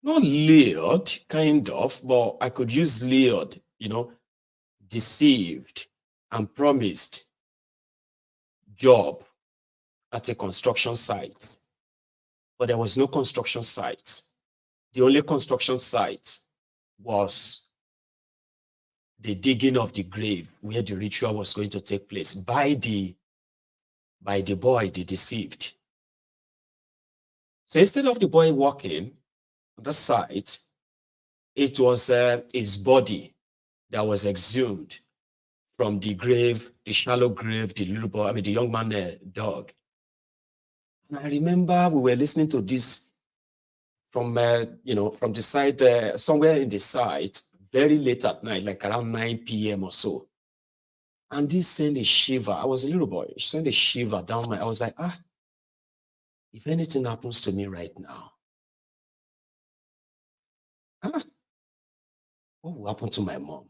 not lured, kind of, but I could use lured, deceived and promised job at a construction site. But there was no construction site. The only construction site was the digging of the grave where the ritual was going to take place by the boy they deceived. So instead of the boy walking on the site, it was his body that was exhumed from the grave, the shallow grave, the little boy, the young man dog. And I remember we were listening to this from the side, somewhere in the site, very late at night, like around 9 p.m. or so. And this sent a shiver. I was a little boy. She sent a shiver down I was like, if anything happens to me right now, what will happen to my mom?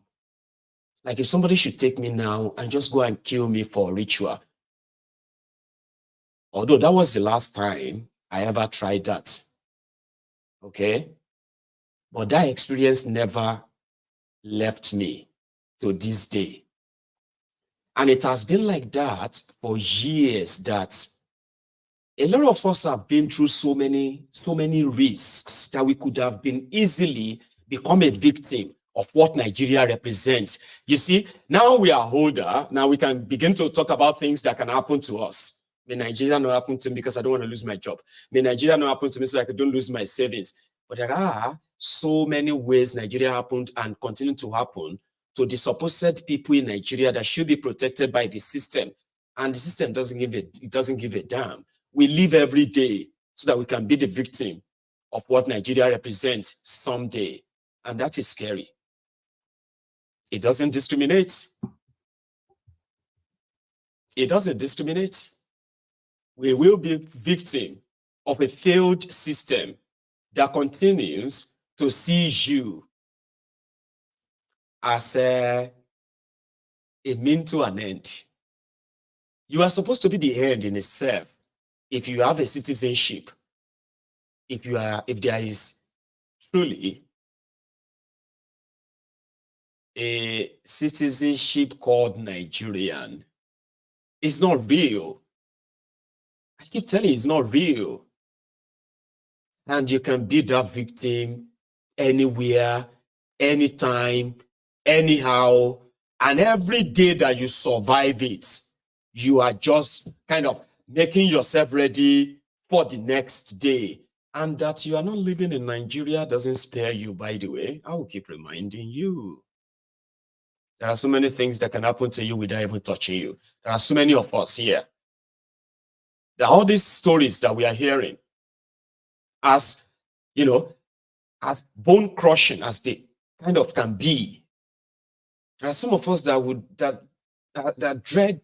Like if somebody should take me now and just go and kill me for ritual. Although that was the last time I ever tried that. Okay? But that experience never left me to this day. And it has been like that for years, that a lot of us have been through so many risks that we could have been easily become a victim of what Nigeria represents. You see, now we are older, now we can begin to talk about things that can happen to us. May Nigeria not happen to me because I don't want to lose my job. May Nigeria not happen to me so I don't lose my savings. But there are so many ways Nigeria happened and continue to happen to the supposed people in Nigeria that should be protected by the system. And the system doesn't give a damn. We live every day so that we can be the victim of what Nigeria represents someday. And that is scary. It doesn't discriminate. It doesn't discriminate. We will be victim of a failed system that continues to see you as a mean to an end. You are supposed to be the end in itself. If you have a citizenship, if there is truly a citizenship called Nigerian, it's not real. I keep telling you, it's not real. And you can be that victim anywhere, anytime, anyhow, and every day that you survive it, you are just kind of making yourself ready for the next day. And that you are not living in Nigeria doesn't spare you, by the way. I will keep reminding you. There are so many things that can happen to you without even touching you. There are so many of us here. There are all these stories that we are hearing, as, you know, as bone crushing as they kind of can be. There are some of us that dread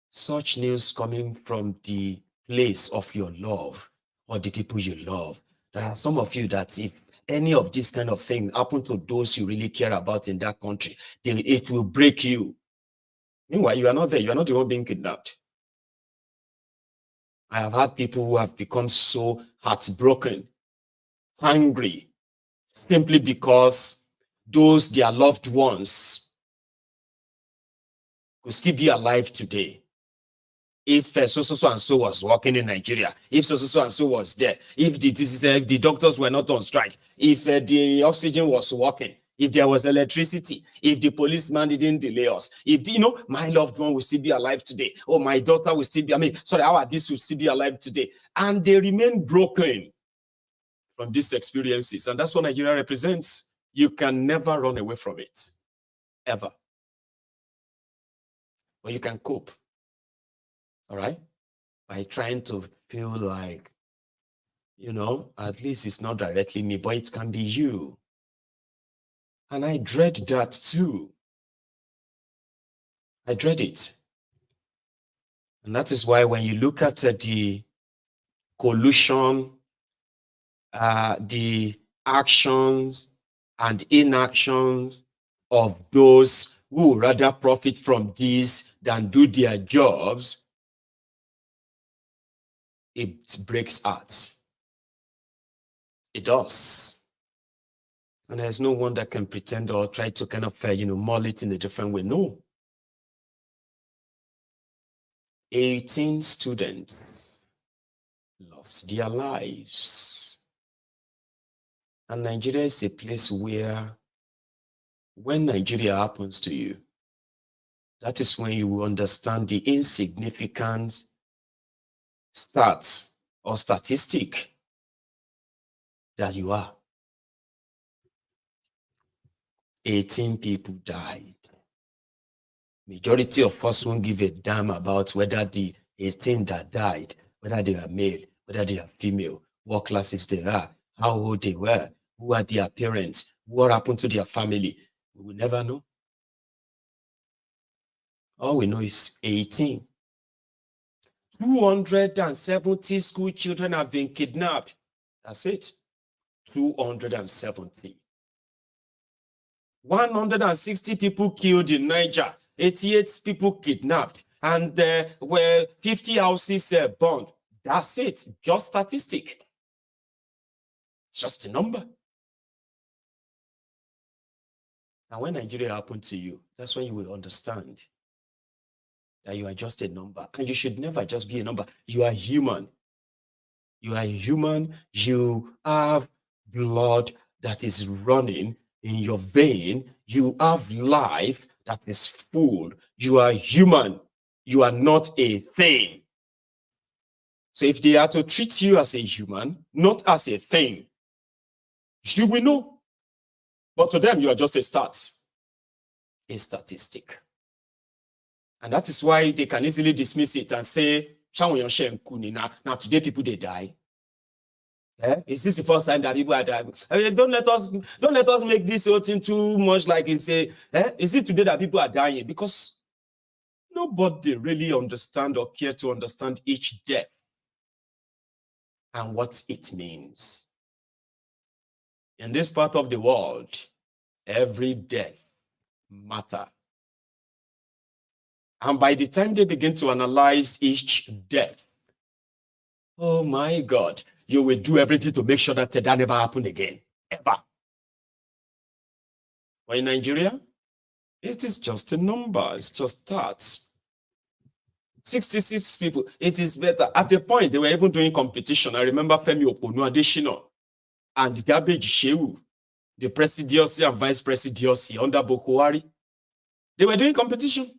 such news coming from the place of your love or the people you love. There are some of you that if any of this kind of thing happen to those you really care about in that country, it will break you. Meanwhile, you are not there. You are not the one being kidnapped. I have had people who have become so heartbroken, angry, simply because those their loved ones could still be alive today. If so and so was working in Nigeria, if so and so was there, if the doctors were not on strike, if the oxygen was working, if there was electricity, if the policeman didn't delay us, if my loved one will still be alive today, or my daughter will still be, our this will still be alive today, and they remain broken from these experiences, and that's what Nigeria represents. You can never run away from it, ever, but you can cope. All right, by trying to feel like, at least it's not directly me, but it can be you. And I dread that too. I dread it. And that is why when you look at the collusion, the actions and inactions of those who rather profit from this than do their jobs, it breaks hearts. It does. And there's no one that can pretend or try to kind of, mull it in a different way. No. 18 students lost their lives. And Nigeria is a place where when Nigeria happens to you, that is when you will understand the insignificant stats or statistic that you are. 18 people died. Majority of us won't give a damn about whether the 18 that died, whether they are male, whether they are female, what classes they are, how old they were, who are their parents, what happened to their family. We will never know. All we know is 18. 270 school children have been kidnapped. That's it. 270. 160 people killed in Niger, 88 people kidnapped, and were 50 houses burned. That's it, just statistic. Just a number. And when Nigeria happened to you, that's when you will understand that you are just a number. And you should never just be a number. You are human. You are human. You have blood that is running in your vein. You have life that is full. You are human. You are not a thing. So if they are to treat you as a human, not as a thing, you will know. But to them, you are just a statistic. And that is why they can easily dismiss it and say, now today people, they die. Is this the first time that people are dying? I mean, don't let us make this whole thing too much like and say, is it today that people are dying? Because nobody really understand or care to understand each death and what it means. In this part of the world, every death matters. And by the time they begin to analyze each death, oh my God, you will do everything to make sure that that never happen again, ever. But in Nigeria, it is just a number, it's just stats. 66 people, it is better. At a point, they were even doing competition. I remember Femi Oponu-Adeshina and Garbage Shehu, the presidency and vice presidency under Boko Haram. They were doing competition.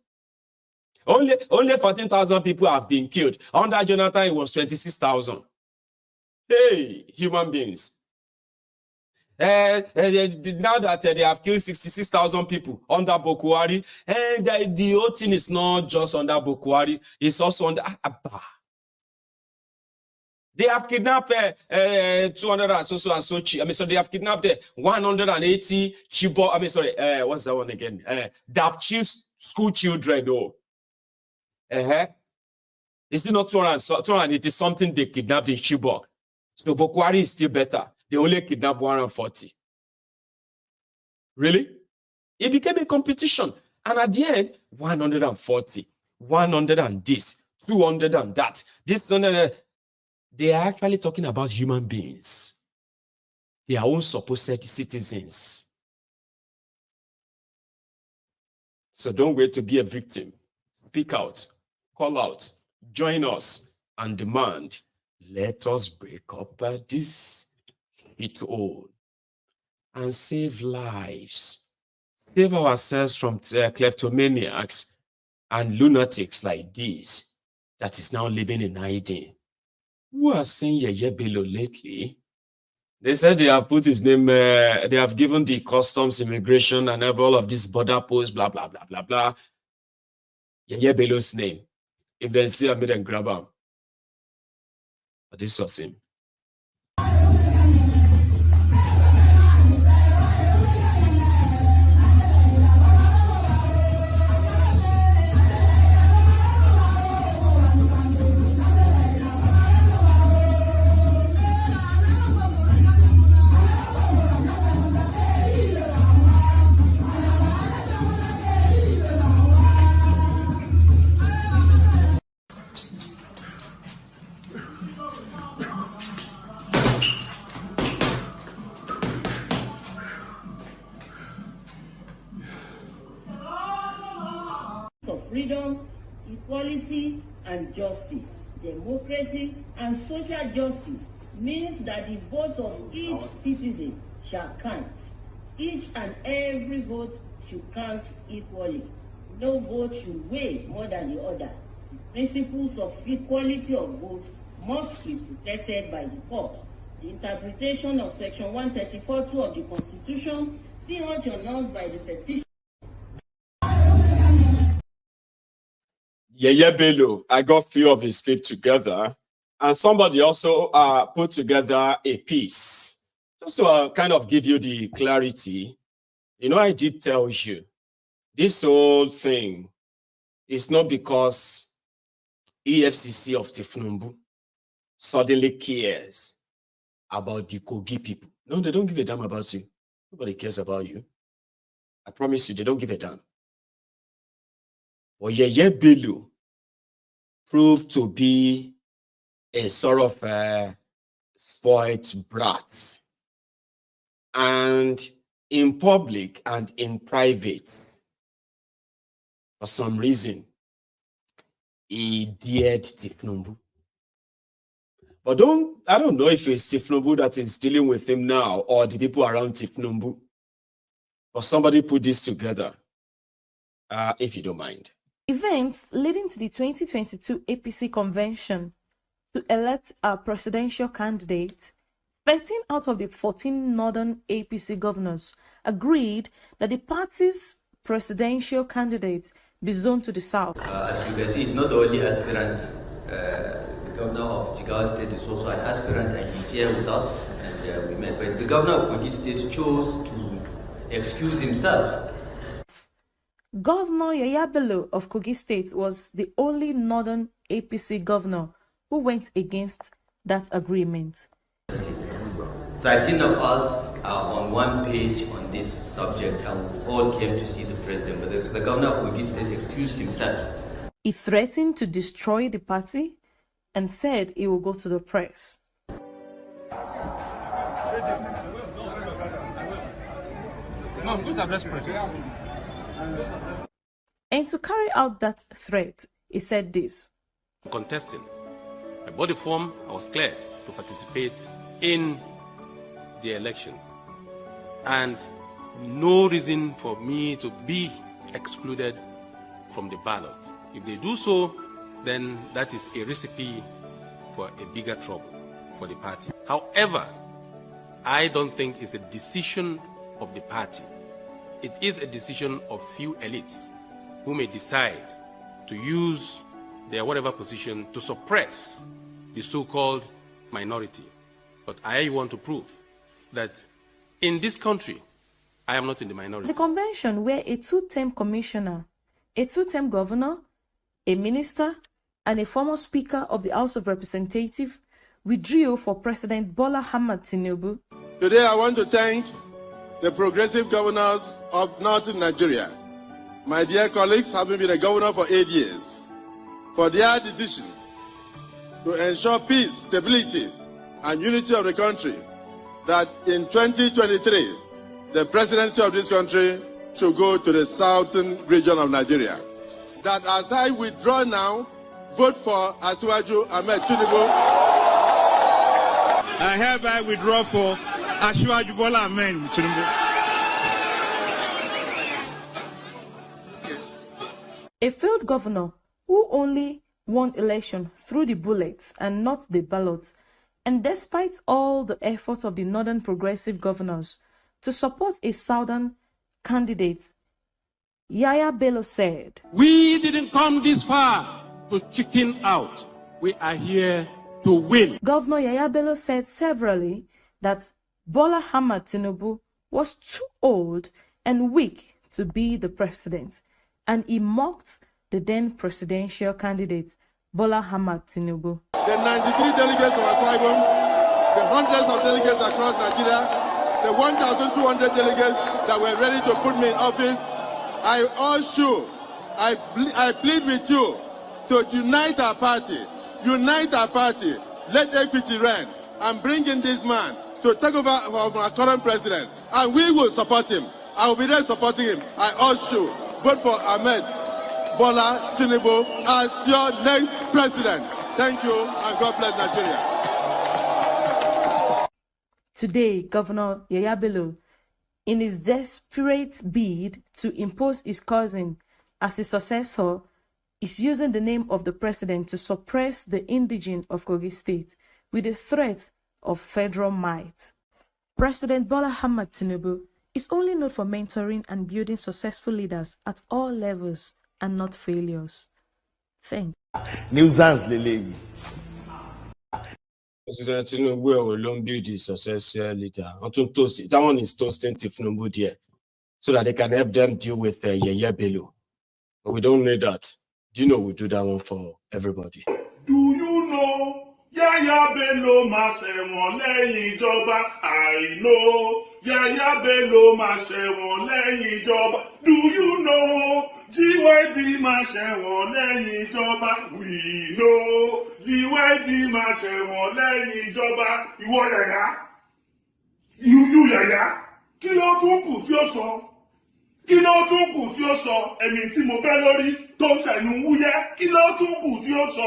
Only 14,000 people have been killed. Under Jonathan, it was 26,000. Hey, human beings. Now that they have killed 66,000 people under Boko Haram, and the whole thing is not just under Boko Haram, it's also under Abba. They have kidnapped 200 and so so they have kidnapped 180 Chibok. What's that one again? Dapchi school children, though. Is it not 200? It is something they kidnapped in Chibok. So Boko Haram is still better. They only kidnapped 140. Really? It became a competition. And at the end, 140, 100 and this, 200 and that. This, they are actually talking about human beings. Their own supposed citizens. So don't wait to be a victim. Speak out, call out, join us, and demand, let us break up this it all and save lives. Save ourselves from kleptomaniacs and lunatics like this that is now living in hiding. Who has seen Yahaya Bello lately? They said they have put his name, they have given the customs, immigration, and all of these border posts, blah, blah, blah, blah, blah. Yahaya Bello's name. If they see him, then grab him. But this was him. Freedom, equality, and justice. Democracy and social justice means that the vote of each citizen shall count. Each and every vote should count equally. No vote should weigh more than the other. The principles of equality of vote must be protected by the court. The interpretation of Section 134(2) of the Constitution, the much announced by the petition. Yahaya Bello, I got few of his clips together, and somebody also put together a piece just to kind of give you the clarity. You know, I did tell you this whole thing is not because EFCC of Tinubu suddenly cares about the Kogi people. No, they don't give a damn about you. Nobody cares about you. I promise you, they don't give a damn. But Yahaya Bello proved to be a sort of spoiled brat. And in public and in private, for some reason, he dared Tinubu. But I don't know if it's Tinubu that is dealing with him now or the people around Tinubu. But somebody put this together, if you don't mind. Events leading to the 2022 APC convention to elect a presidential candidate, 13 out of the 14 northern APC governors agreed that the party's presidential candidate be zoned to the south. As you can see, it's not only aspirant. The governor of Jigawa State is also an aspirant, and he's here with us. And we met. But the governor of Kogi State chose to excuse himself. Governor Yahaya Bello of Kogi State was the only northern APC governor who went against that agreement. 13 of us are on one page on this subject, and we all came to see the president. But the governor of Kogi State excused himself. He threatened to destroy the party and said he will go to the press. And to carry out that threat, he said this. Contesting my body form, I was cleared to participate in the election, and no reason for me to be excluded from the ballot. If they do so, then that is a recipe for a bigger trouble for the party. However, I don't think it's a decision of the party. It is a decision of few elites who may decide to use their whatever position to suppress the so-called minority. But I want to prove that in this country, I am not in the minority. The convention, where a two-term commissioner, a two-term governor, a minister, and a former speaker of the House of Representatives withdrew for President Bola Ahmed Tinubu. Today I want to thank the progressive governors of northern Nigeria, my dear colleagues, having been a governor for 8 years, for their decision to ensure peace, stability, and unity of the country, that in 2023, the presidency of this country should go to the southern region of Nigeria. That as I withdraw now, vote for Asiwaju Ahmed Tinubu. I hereby withdraw for Asiwaju Bola Ahmed Tinubu. A failed governor who only won election through the bullets and not the ballot, and despite all the efforts of the northern progressive governors to support a southern candidate, Yahaya Bello said, "We didn't come this far to chicken out. We are here to win." Governor Yahaya Bello said severally that Bola Ahmed Tinubu was too old and weak to be the president, and he mocked the then presidential candidate, Bola Ahmed Tinubu. The 93 delegates from Akwa Ibom, the hundreds of delegates across Nigeria, the 1,200 delegates that were ready to put me in office, I urge you, I plead with you to unite our party, let equity reign, and bring in this man to take over from our current president, and we will support him. I will be there supporting him. I urge you, vote for Ahmed Bola Tinubu as your next president. Thank you, and God bless Nigeria. Today, Governor Yahaya Bello, in his desperate bid to impose his cousin as his successor, is using the name of the president to suppress the indigene of Kogi State with the threat of federal might. President Bola Ahmed Tinubu is only known for mentoring and building successful leaders at all levels and not failures. Thank you. President Tinubu will long build the successor leader. That one is toasting Tinubu there, so that they can help them deal with Yahaya Bello. But we don't need that. Do you know we do that one for everybody? Do you know Yahaya Bello máa ṣẹ̀wọ̀n lẹ́yìn ìjọba? I know Yahaya Bello máa ṣẹ̀wọ̀n lẹ́yìn ìjọba. Do you know? GYB máa ṣẹ̀wọ̀n lẹ́yìn ìjọba. We know. GYB máa ṣẹ̀wọ̀n lẹ́yìn ìjọba. Ìwọ Yahaya. You Yahaya. Kí ló tún kù tí ó sọ? Kí ló tún kù tí ó sọ? Ẹ̀mí tí mo bẹ́ lórí tó ń ṣẹ̀nu wúyẹ́. Kí ló tún kù tí ó sọ?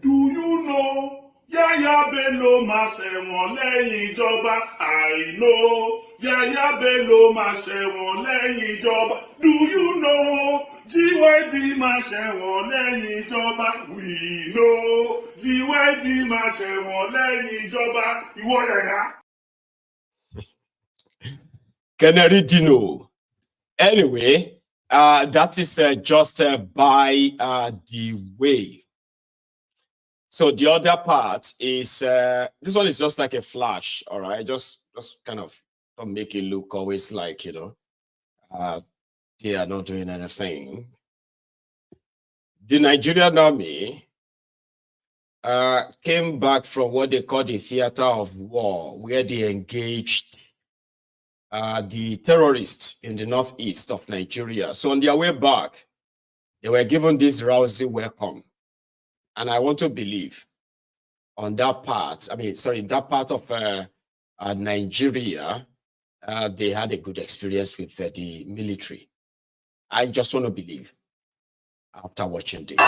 Do you know? Yahaya Bello máa ṣẹ̀wọ̀n lẹ́yìn ìjọba. I know. Yahaya Bello máa ṣẹ̀wọ̀n lẹ́yìn ìjọba. Do you know? GYB máa ṣẹ̀wọ̀n lẹ́yìn ìjọba. We know. GYB máa ṣẹ̀wọ̀n lẹ́yìn ìjọba. Ìwọ Yahaya. Canary Dino. Anyway, that is just by the way. So the other part is this one is just like a flash, all right? Just kind of don't make it look always like, you know, they are not doing anything. The Nigerian army came back from what they call the theater of war, where they engaged the terrorists in the northeast of Nigeria. So on their way back, they were given this rousing welcome. And I want to believe on that part, that part of Nigeria, they had a good experience with the military. I just want to believe after watching this.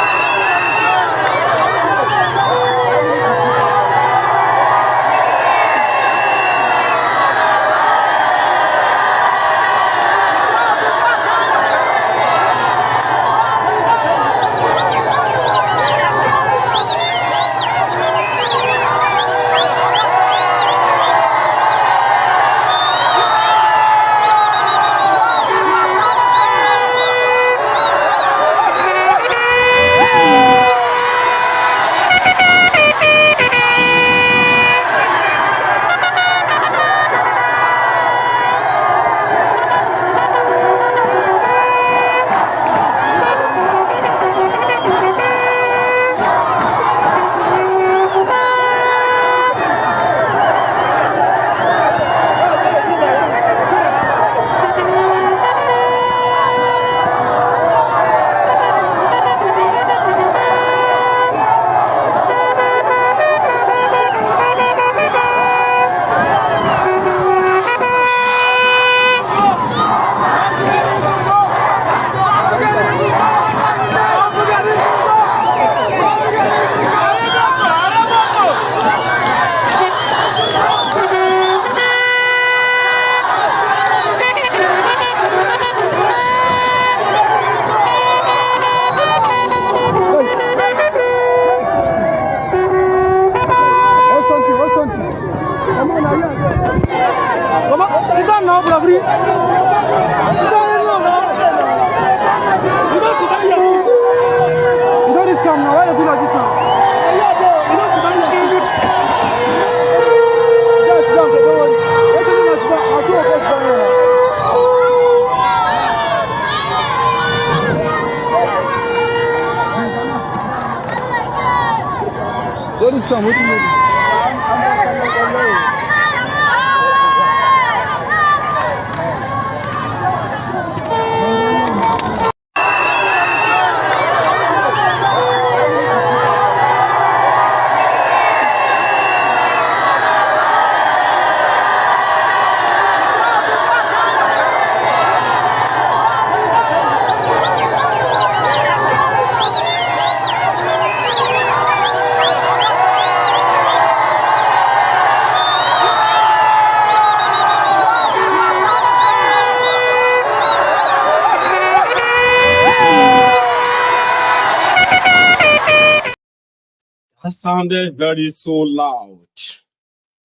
That sounded very so loud.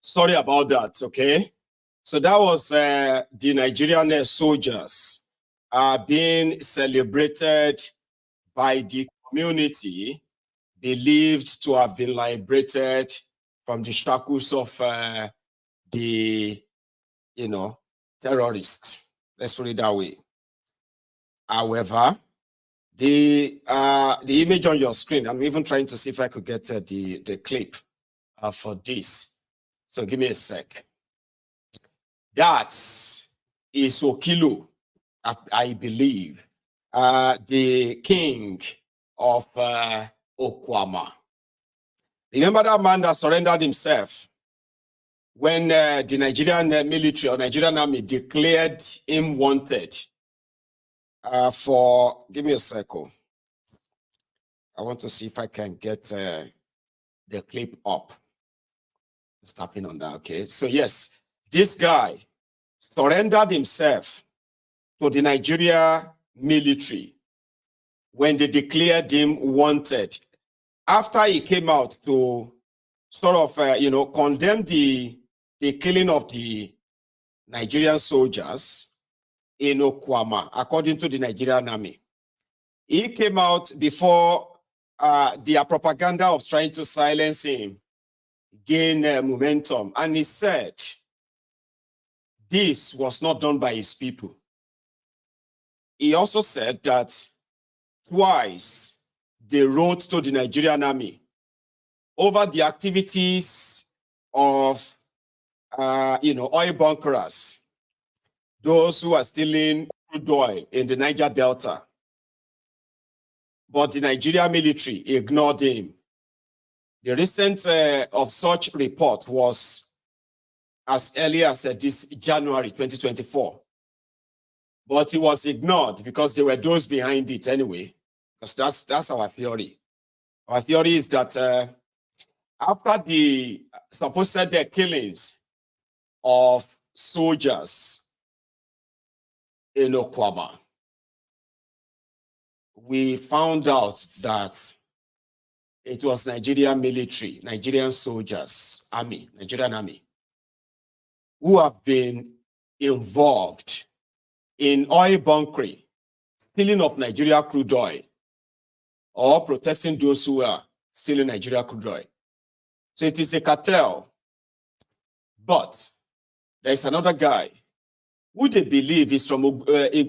Sorry about that, okay? So that was the Nigerian soldiers being celebrated by the community, believed to have been liberated from the shackles of the, terrorists. Let's put it that way. However, the image on your screen, I'm even trying to see if I could get the clip for this. So give me a sec. That is Okilo, I believe, the king of Okuama. Remember that man that surrendered himself when the Nigerian military or Nigerian army declared him wanted for, give me a second. I want to see if I can get the clip up. Just tapping on that, okay? So yes, this guy surrendered himself to the Nigeria military when they declared him wanted. After he came out to sort of, condemn the killing of the Nigerian soldiers in Okuama, according to the Nigerian army. He came out before their propaganda of trying to silence him gain momentum, and he said this was not done by his people. He also said that twice they wrote to the Nigerian army over the activities of oil bunkers, those who are stealing crude oil in the Niger Delta. But the Nigerian military ignored him. The recent of such report was as early as this January 2024. But it was ignored because there were those behind it anyway. Because that's our theory. Our theory is that after the supposed killings of soldiers in Okuama, we found out that it was Nigerian military, Nigerian soldiers, army, Nigerian army, who have been involved in oil bunkering, stealing of Nigeria crude oil, or protecting those who are stealing Nigeria crude oil. So it is a cartel. But there's another guy who they believe is from Ogbomotoru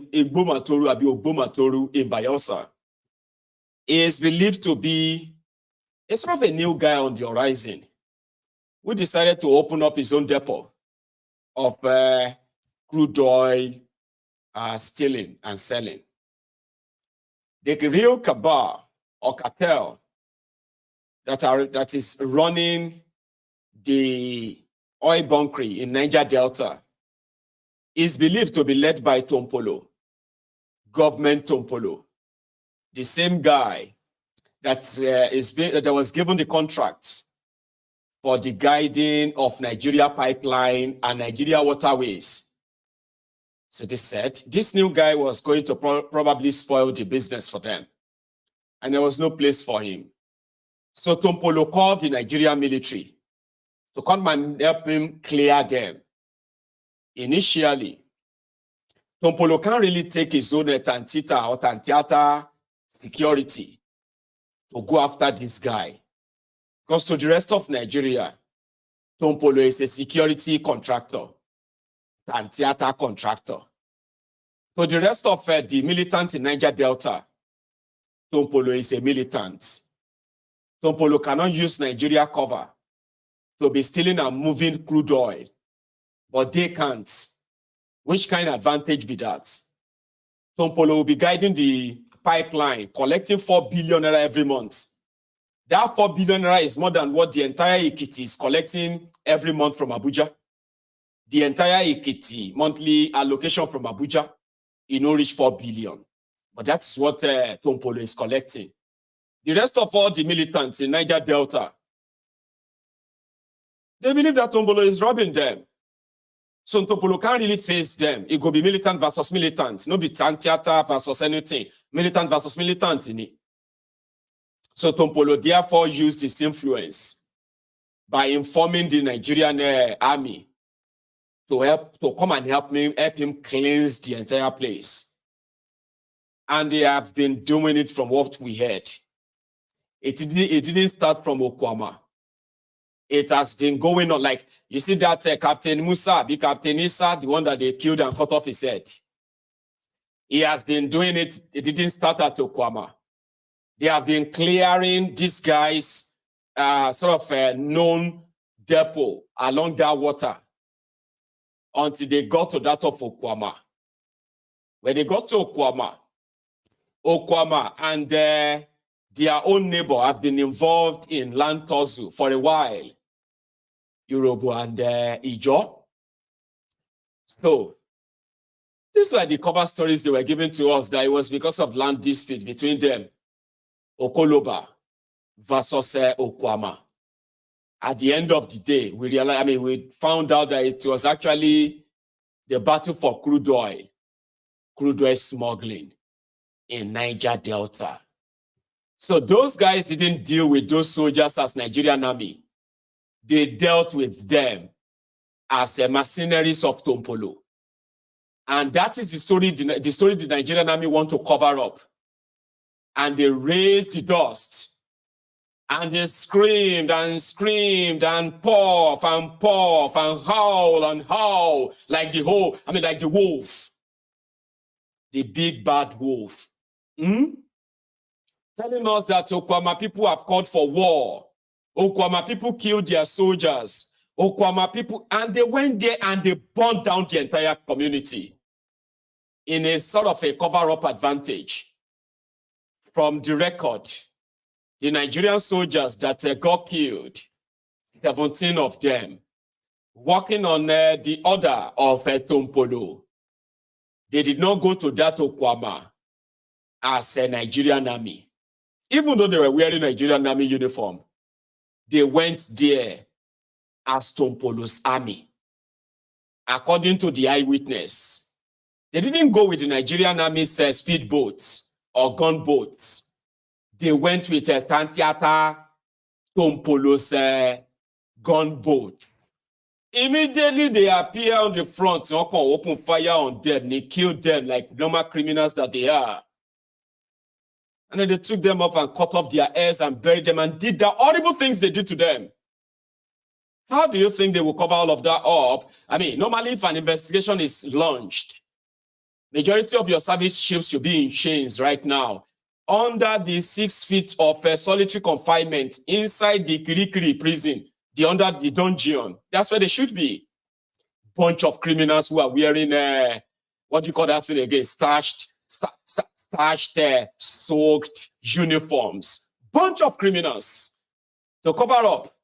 in Bayelsa. He is believed to be a sort of a new guy on the horizon who decided to open up his own depot of crude oil stealing and selling. The real cabal or cartel that is running the oil bunkering in Niger Delta is believed to be led by Tompolo, government Tompolo, the same guy that that was given the contracts for the guiding of Nigeria pipeline and Nigeria waterways. So they said this new guy was going to probably spoil the business for them, and there was no place for him. So Tompolo called the Nigerian military to come and help him clear them. Initially, Tompolo can't really take his own Tantita or Tantiata security to go after this guy. Because to the rest of Nigeria, Tompolo is a security contractor, Tantiata contractor. For the rest of the militants in Niger Delta, Tompolo is a militant. Tompolo cannot use Nigeria cover to be stealing and moving crude oil, but they can't. Which kind of advantage be that? Tompolo will be guiding the pipeline, collecting 4 billion naira every month. That 4 billion naira is more than what the entire Ekiti is collecting every month from Abuja. The entire Ekiti monthly allocation from Abuja, reach 4 billion. But that's what Tompolo is collecting. The rest of all the militants in Niger Delta, they believe that Tompolo is robbing them. So Tompolo can't really face them. It could be militant versus militant. No be Tantiata versus anything. Militant versus militant in it. So Tompolo therefore used his influence by informing the Nigerian army to come and help him cleanse the entire place. And they have been doing it from what we heard. It didn't start from Okuama. It has been going on. Like, you see that Captain Musa, the Captain Issa, the one that they killed and cut off his head. He has been doing it. It didn't start at Okuama. They have been clearing this guy's sort of known depot along that water. until they got to that of Okuama. When they got to Okuama and their own neighbor have been involved in land tussle for a while, Yoruba and Ijo. So, these were the cover stories they were giving to us, that it was because of land dispute between them, Okoloba versus Okuama. At the end of the day, we realized, we found out that it was actually the battle for crude oil smuggling in Niger Delta. So those guys didn't deal with those soldiers as Nigerian army. They dealt with them as mercenaries of Tompolo. And that is the story the Nigerian army want to cover up. And they raised the dust. And they screamed and puff and howl like the wolf. The big bad wolf. Telling us that Okuama people have called for war. Okuama people killed their soldiers. Okuama people, and they went there and they burned down the entire community in a sort of a cover-up advantage. From the record, the Nigerian soldiers that got killed, 17 of them, working on the order of Tompolo, they did not go to that Okuama as a Nigerian army. Even though they were wearing Nigerian army uniform, they went there as Tompolo's army. According to the eyewitness, they didn't go with the Nigerian army's speedboats or gunboats. They went with a Tantiata Tompolo's gunboat. Immediately they appear on the front, open fire on them. They killed them like normal criminals that they are. And then they took them off and cut off their ears and buried them and did the horrible things they did to them. How do you think they will cover all of that up? Normally if an investigation is launched, majority of your service chiefs should be in chains right now, under the 6 feet of solitary confinement inside the Kirikiri prison, under the dungeon. That's where they should be. Bunch of criminals who are wearing, what do you call that thing again? Starched, soaked uniforms. Bunch of criminals. To cover up,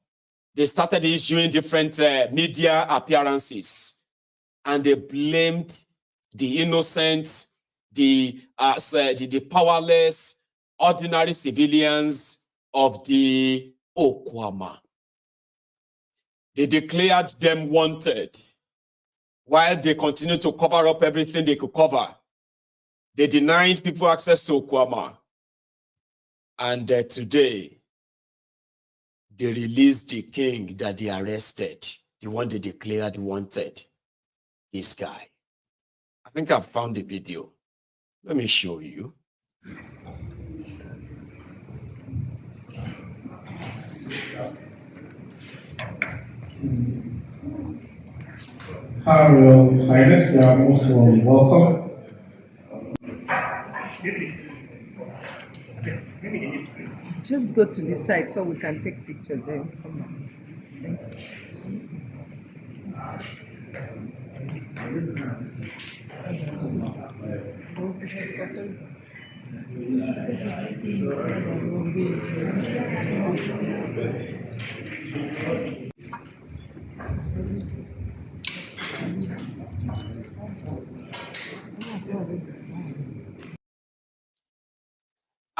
they started issuing different media appearances. And they blamed the innocent, the powerless, ordinary civilians of the Okuama. They declared them wanted while they continued to cover up everything they could cover. They denied people access to Okuama. And today, they released the king that they arrested, the one they declared wanted, this guy. I think I've found the video. Let me show you. Hello, Highness, you are most welcome. Just go to the side so we can take pictures then.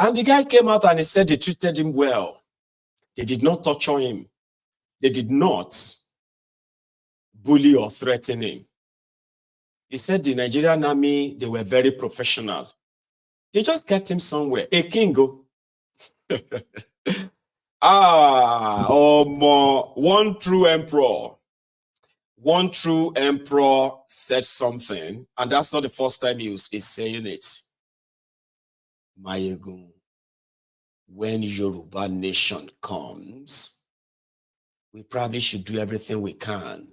And the guy came out and he said they treated him well. They did not torture him. They did not bully or threaten him. He said the Nigerian army, they were very professional. They just kept him somewhere. A king go. One true emperor. One true emperor said something, and that's not the first time he is saying it. Maiyegun, when Yoruba nation comes, we probably should do everything we can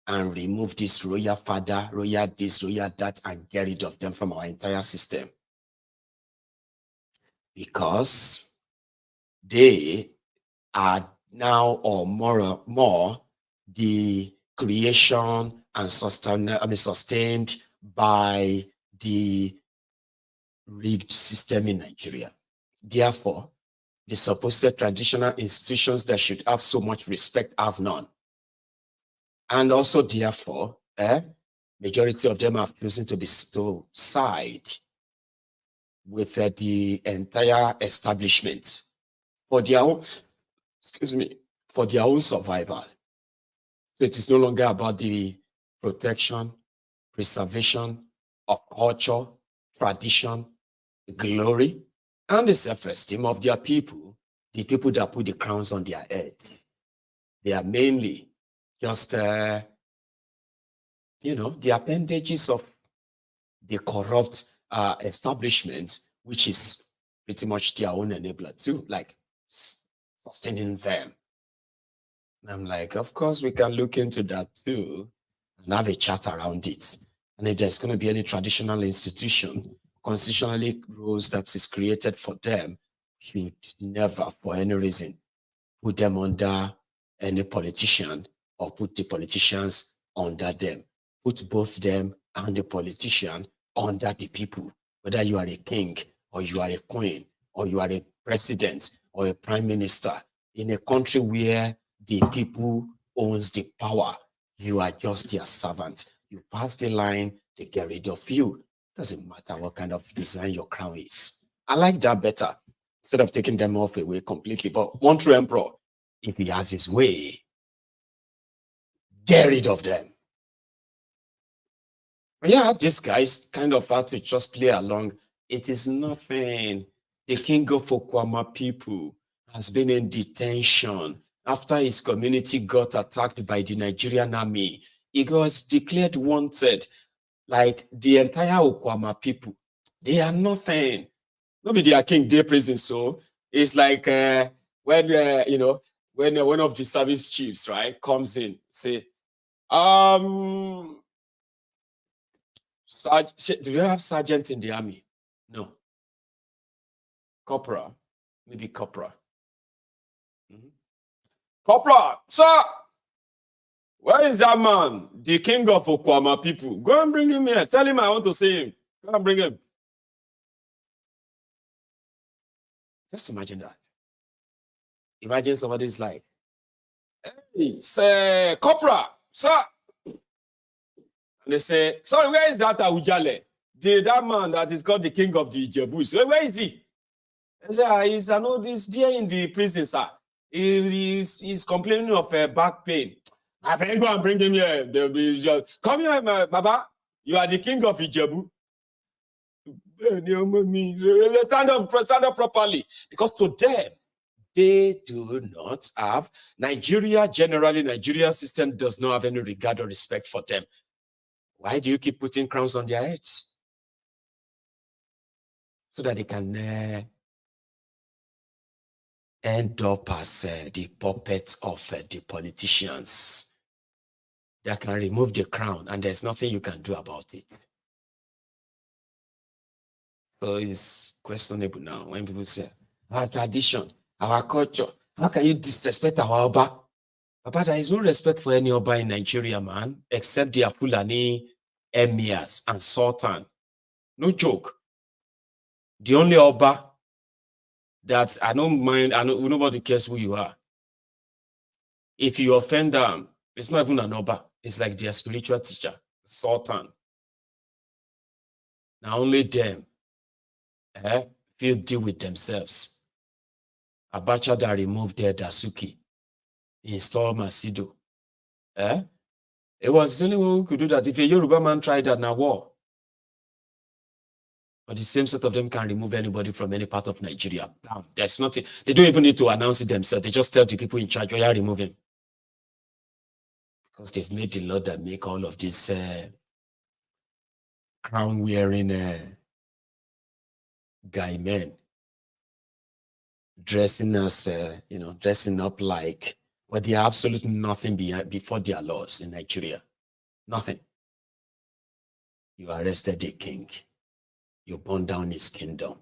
and remove this royal father, royal this, royal that, and get rid of them from our entire system. Because they are now or more the creation and sustained by the rigged system in Nigeria. Therefore, the supposed traditional institutions that should have so much respect have none. And also, therefore, majority of them have chosen to side with the entire establishment for their own, for their own survival. So it is no longer about the protection, preservation of culture, tradition, glory, and the self-esteem of their people, the people that put the crowns on their head. They are mainly just, the appendages of the corrupt establishment, which is pretty much their own enabler too, like sustaining them. And I'm like, of course, we can look into that too and have a chat around it. And if there's going to be any traditional institution, constitutionally rules that is created for them, should never, for any reason, put them under any politician or put the politicians under them. Put both them and the politician under the people. Whether you are a king or you are a queen or you are a president or a prime minister, in a country where the people owns the power, you are just their servant. You pass the line, they get rid of you. Doesn't matter what kind of design your crown is. I like that better, instead of taking them off away completely. But one true emperor, if he has his way, get rid of them. But yeah, these guys kind of have to just play along. It is nothing. The king of Okuama people has been in detention after his community got attacked by the Nigerian army. He was declared wanted. Like the entire Okuama people, they are nothing. Nobody their king, they prison. So it's like when one of the service chiefs, right, comes in, say, do you have sergeant in the army? No. Corporal, maybe corporal. Corporal, sir, where is that man, the king of Okuama people? Go and bring him here. Tell him I want to see him. Go and bring him. Just imagine that. Imagine somebody's like, hey, say, Corporal, sir. And they say, sorry, where is that Awujale? That man that is called the king of the Ijebu. Where is he? They say, he's there in the prison, sir. He's complaining of back pain. I can go and bring him here. Come here, Baba. You are the king of Ijebu. Stand up properly. Because to them, they do not have Nigeria. Generally, Nigerian system does not have any regard or respect for them. Why do you keep putting crowns on their heads? So that they can end up as the puppets of the politicians that can remove the crown, and there's nothing you can do about it. So it's questionable now when people say, our tradition, our culture, how can you disrespect our Oba? But there is no respect for any Oba in Nigeria, man, except their Fulani emirs and sultan. No joke. The only Oba that I don't mind, nobody cares who you are. If you offend them, it's not even an Oba. It's like their spiritual teacher, sultan. Now only them feel deal with themselves. Abacha that removed their Dasuki, installed Masido. It was the only one who could do that. If a Yoruba man tried that, now war. But the same set of them can remove anybody from any part of Nigeria. There's nothing. They don't even need to announce it themselves. They just tell the people in charge, oh yeah, remove him. Because they've made the law that make all of these crown-wearing guy men dressing as, dressing up like, but they are absolutely nothing before their laws in Nigeria. Nothing. You arrested a king. You burned down his kingdom.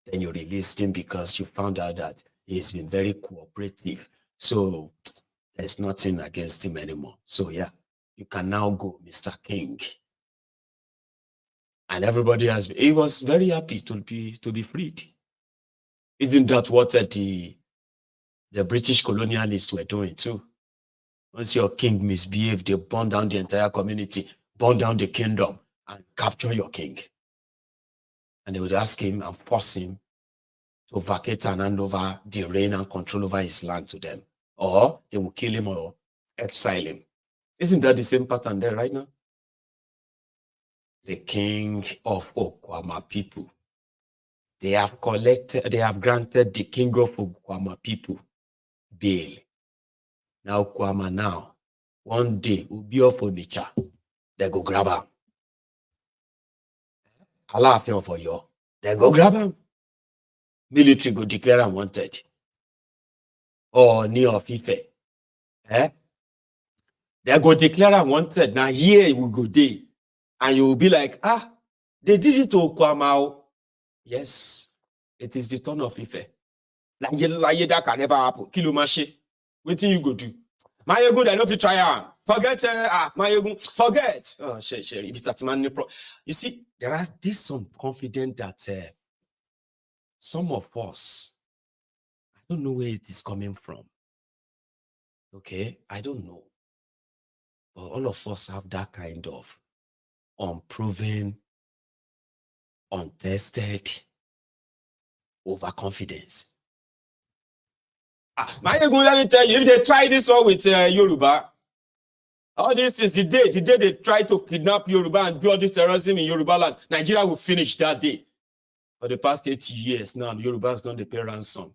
Then you released him because you found out that he's been very cooperative. So there's nothing against him anymore. So yeah, You can now go, Mr. King. And everybody he was very happy to be freed. Isn't that what the British colonialists were doing too? Once your king misbehaved, they burn down the entire community, burn down the kingdom, and capture your king. And they would ask him and force him to vacate and hand over the reign and control over his land to them. Or they will kill him or exile him. Isn't that the same pattern there right now? The king of Okuama people. They have granted the king of Okuama people bail. Now Okuama now, one day will be up on the chat. They go grab him. Allah for you. They go grab him. Military go declare him wanted. Or near of Ife. They go declare him wanted. Now here we go there. And you will be like, they did it to Okuama. Yes, it is the turn of Ife. Like that can never happen. Kilumashi. What you go do? Maiyegun, I know if you try. Forget, Maiyegun, forget. Oh, you see, there are this some confidence that some of us, I don't know where it is coming from. Okay, I don't know. But all of us have that kind of unproven, untested overconfidence. Maiyegun, let me tell you, if they try this one with Yoruba, all this is the day they try to kidnap Yoruba and do all this terrorism in Yoruba land, Nigeria will finish that day. For the past 80 years now, Yorubas don't pay ransom.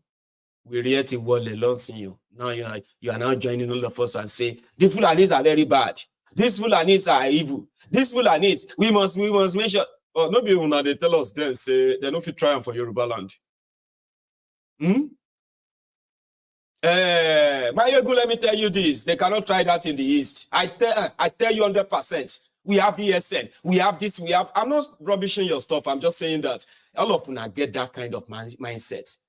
We reality world alone you. Now you are now joining all of us and say the Fulanis are very bad. These Fulanis are evil. These Fulanis, we must make sure. Oh, no people now they tell us then say they don't fit trying for Yoruba land. Maiyegun, let me tell you this. They cannot try that in the East. I tell you 100%. We have ESN. We have this. We have. I'm not rubbishing your stuff. I'm just saying that all of you get that kind of mindset.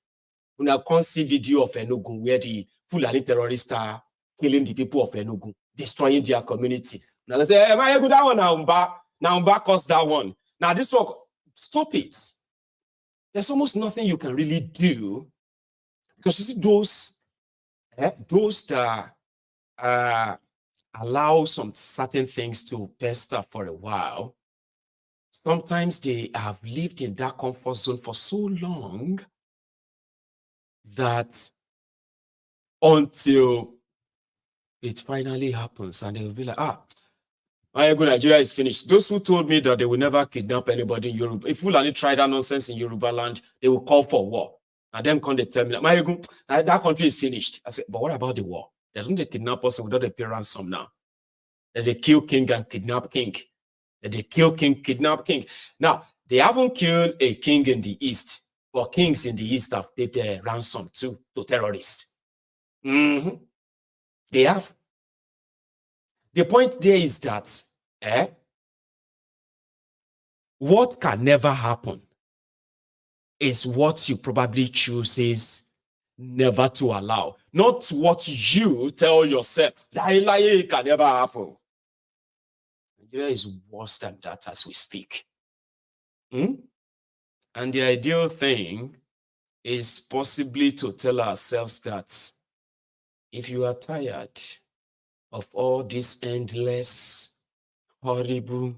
When I can't see video of Enugu where the Fulani terrorists are killing the people of Enugu, destroying their community. Now they say, hey, Maiyegun, that one now Bokkos that one. Now this one, stop it. There's almost nothing you can really do because you see those that allow some certain things to pester for a while. Sometimes they have lived in that comfort zone for so long that until it finally happens and they will be like, Maiyegun, Nigeria is finished. Those who told me that they will never kidnap anybody in Europe, if we only try that nonsense in Yoruba land, they will call for war. And them come they tell me, Maiyegun, that country is finished. I said, but what about the war? They don't kidnap us without a pay ransom now. They kill king and kidnap king. They kill king, kidnap king. Now, they haven't killed a king in the East. But kings in the East have paid their ransom too to terrorists. They have. The point there is that what can never happen is what you probably chooses never to allow, not what you tell yourself. It can never happen. Nigeria is worse than that as we speak. And the ideal thing is possibly to tell ourselves that if you are tired of all these endless, horrible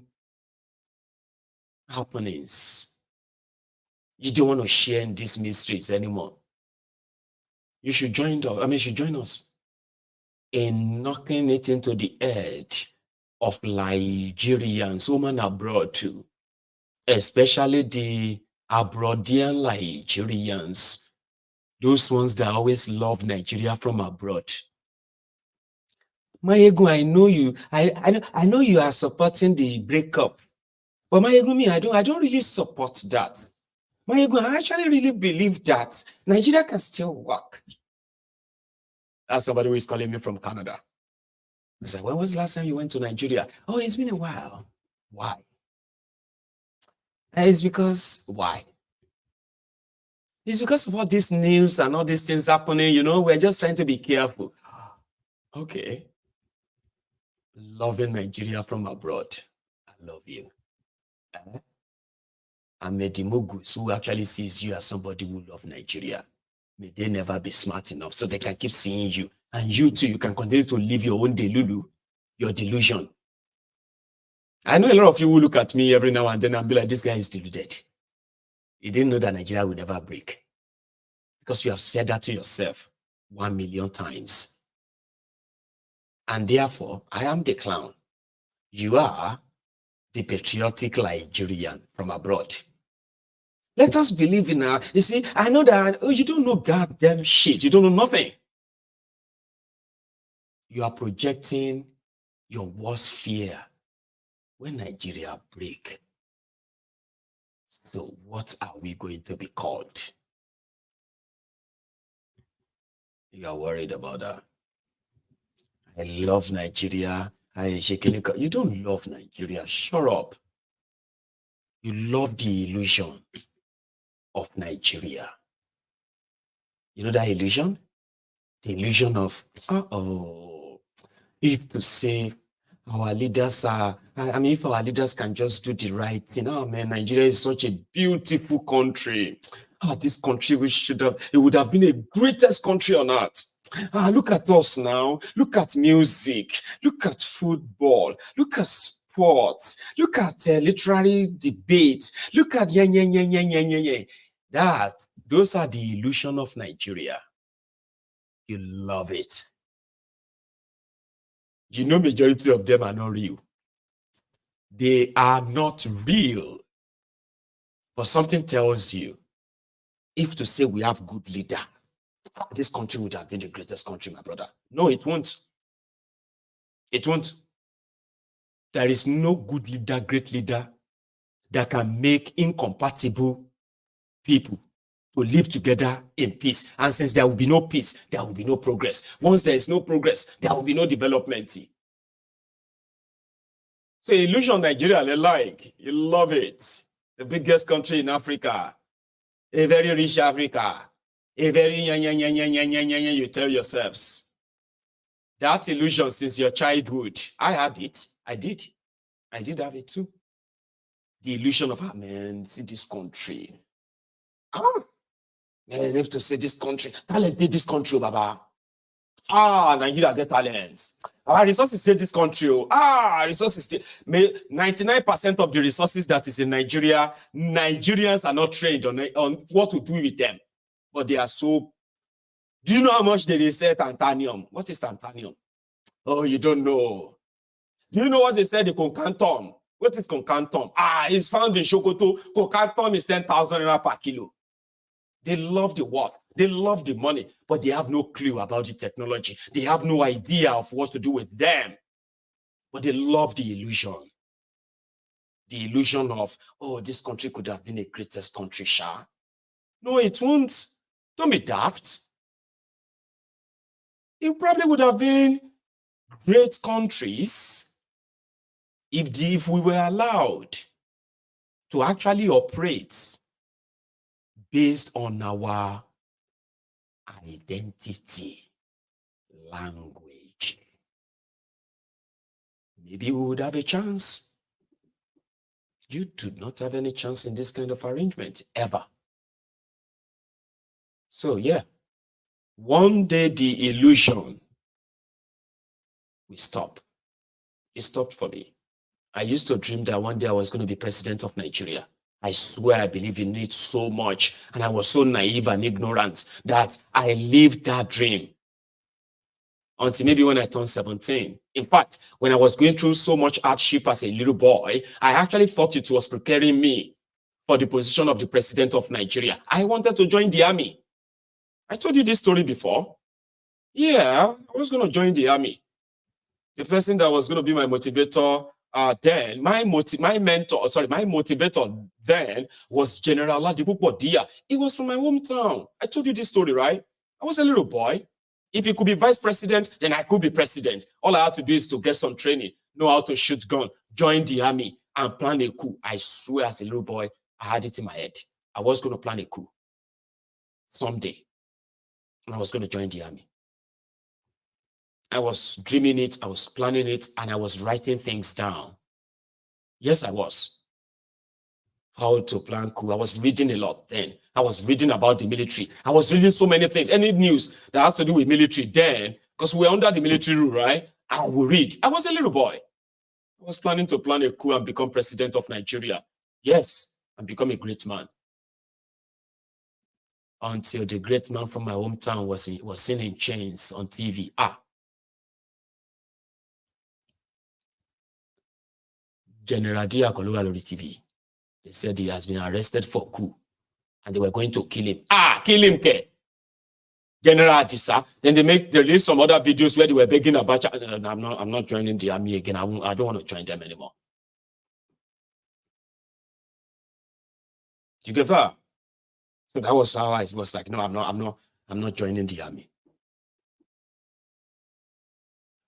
happenings, you don't want to share in these mysteries anymore. You should join us in knocking it into the head of Nigerians, women abroad too, especially the abroadian Nigerians, those ones that always love Nigeria from abroad. Maiyegun, I know you. I know you are supporting the breakup, but Maiyegun, me, I don't really support that. Maiyegun, I actually really believe that Nigeria can still work. That's somebody who is calling me from Canada. I said, when was the last time you went to Nigeria? Oh, it's been a while. Why? It's because, why? It's because of all this news and all these things happening, we're just trying to be careful. Okay. loving Nigeria from abroad. I love you. And may the Mogus who actually sees you as somebody who loves Nigeria, may they never be smart enough so they can keep seeing you. And you too, you can continue to live your own delulu, your delusion. I know a lot of you who look at me every now and then and be like, this guy is deluded. You didn't know that Nigeria will never break. Because you have said that to yourself 1 million times. And therefore, I am the clown. You are the patriotic Nigerian from abroad. Let us believe in our, you see, I know that, oh, you don't know goddamn shit. You don't know nothing. You are projecting your worst fear when Nigeria break. So what are we going to be called? You are worried about that. I love Nigeria. You don't love Nigeria. Shut up. You love the illusion of Nigeria. You know that illusion? The illusion of, if to say our leaders are, if our leaders can just do the right thing. Oh man, Nigeria is such a beautiful country. This country it would have been the greatest country on earth. Look at us now. Look at music. Look at football. Look at sports. Look at literary debate. Look at those are the illusion of Nigeria. You love it. You know, majority of them are not real. They are not real. But something tells you, if to say we have good leader, this country would have been the greatest country, my brother. No, it won't. It won't. There is no good leader, great leader that can make incompatible people to live together in peace. And since there will be no peace, there will be no progress. Once there is no progress, there will be no development. So illusion Nigeria, they like. You love it. The biggest country in Africa. A very rich Africa. A very you tell yourselves. That illusion since your childhood. I had it. I did have it too. The illusion of, man, see this country. Man, I have to say this country. Talent did this country, Baba. Nigeria get talent. Our resources say this country. Resources. 99% of the resources that is in Nigeria, Nigerians are not trained on what to do with them. But they are so. Do you know how much they say titanium? What is titanium? Oh, you don't know. Do you know what they say the concantum? What is concantum? It's found in Sokoto. Concantum is 10,000 naira per kilo. They love the work. They love the money, but they have no clue about the technology. They have no idea of what to do with them. But they love the illusion. The illusion of, this country could have been the greatest country, Sha. No, it won't. Don't be daft. It probably would have been great countries if we were allowed to actually operate based on our identity, language. Maybe we would have a chance. You do not have any chance in this kind of arrangement, ever. So, yeah, one day the illusion will stop. It stopped for me. I used to dream that one day I was going to be president of Nigeria. I swear I believe in it so much. And I was so naive and ignorant that I lived that dream. Until maybe when I turned 17. In fact, when I was going through so much hardship as a little boy, I actually thought it was preparing me for the position of the president of Nigeria. I wanted to join the army. I told you this story before. Yeah, I was going to join the army. The person that was going to be my motivator then, my motivator then was General Ladipo Dia. It was from my hometown. I told you this story, right? I was a little boy. If he could be vice president, then I could be president. All I had to do is to get some training, know how to shoot gun, join the army, and plan a coup. I swear, as a little boy, I had it in my head. I was going to plan a coup someday. And I was going to join the army. I was dreaming it, I was planning it, and I was writing things down. Yes, I was. How to plan coup. I was reading a lot then. I was reading about the military. I was reading so many things. Any news that has to do with military then, because we're under the military rule, right? I will read. I was a little boy. I was planning to plan a coup and become president of Nigeria. Yes, and become a great man. Until the great man from my hometown was seen in chains on TV. General Diakoluwa on TV. They said he has been arrested for coup, and they were going to kill him. Kill him, ke. General Adisa. Then they released some other videos where they were begging Abacha. I'm not joining the army again. I don't want to join them anymore. Do you get that? So that was how I was like, no, I'm not joining the army.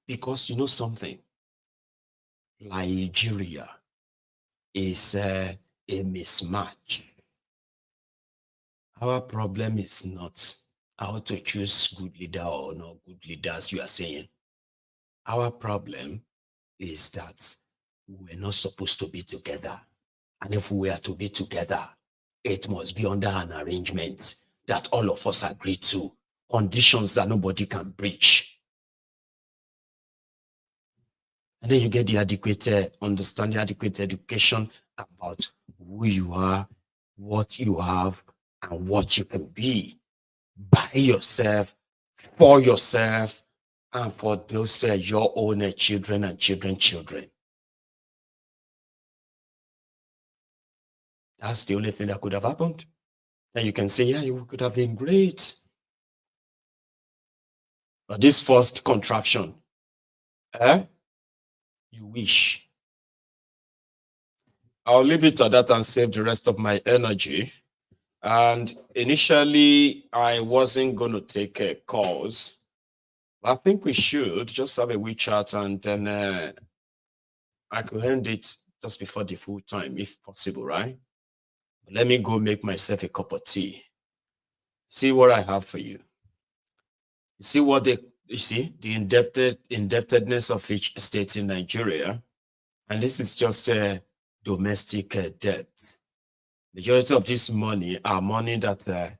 Because you know something, Nigeria is a mismatch. Our problem is not how to choose good leader or not good leaders, you are saying. Our problem is that we're not supposed to be together. And if we are to be together, it must be under an arrangement that all of us agree to, conditions that nobody can breach. And then you get the adequate understanding, adequate education about who you are, what you have, and what you can be by yourself, for yourself, and for those your own children and children. That's the only thing that could have happened. And you can say, yeah, you could have been great. But this first contraption, you wish. I'll leave it at that and save the rest of my energy. And initially, I wasn't going to take calls. I think we should just have a wee chat, and then I could end it just before the full time, if possible, right? Let me go make myself a cup of tea. See what I have for you. See what the indebtedness of each state in Nigeria, and this is just a domestic debt. Majority of this money are money that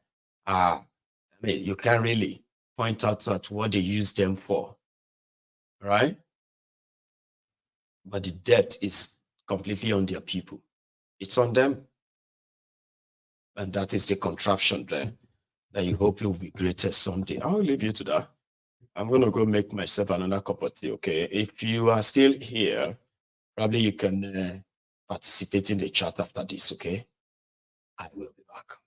you can't really point out at what they use them for, right? But the debt is completely on their people. It's on them. And that is the contraption there that you hope it will be greater someday. I'll leave you to that. I'm going to go make myself another cup of tea, okay? If you are still here, probably you can participate in the chat after this, okay? I will be back.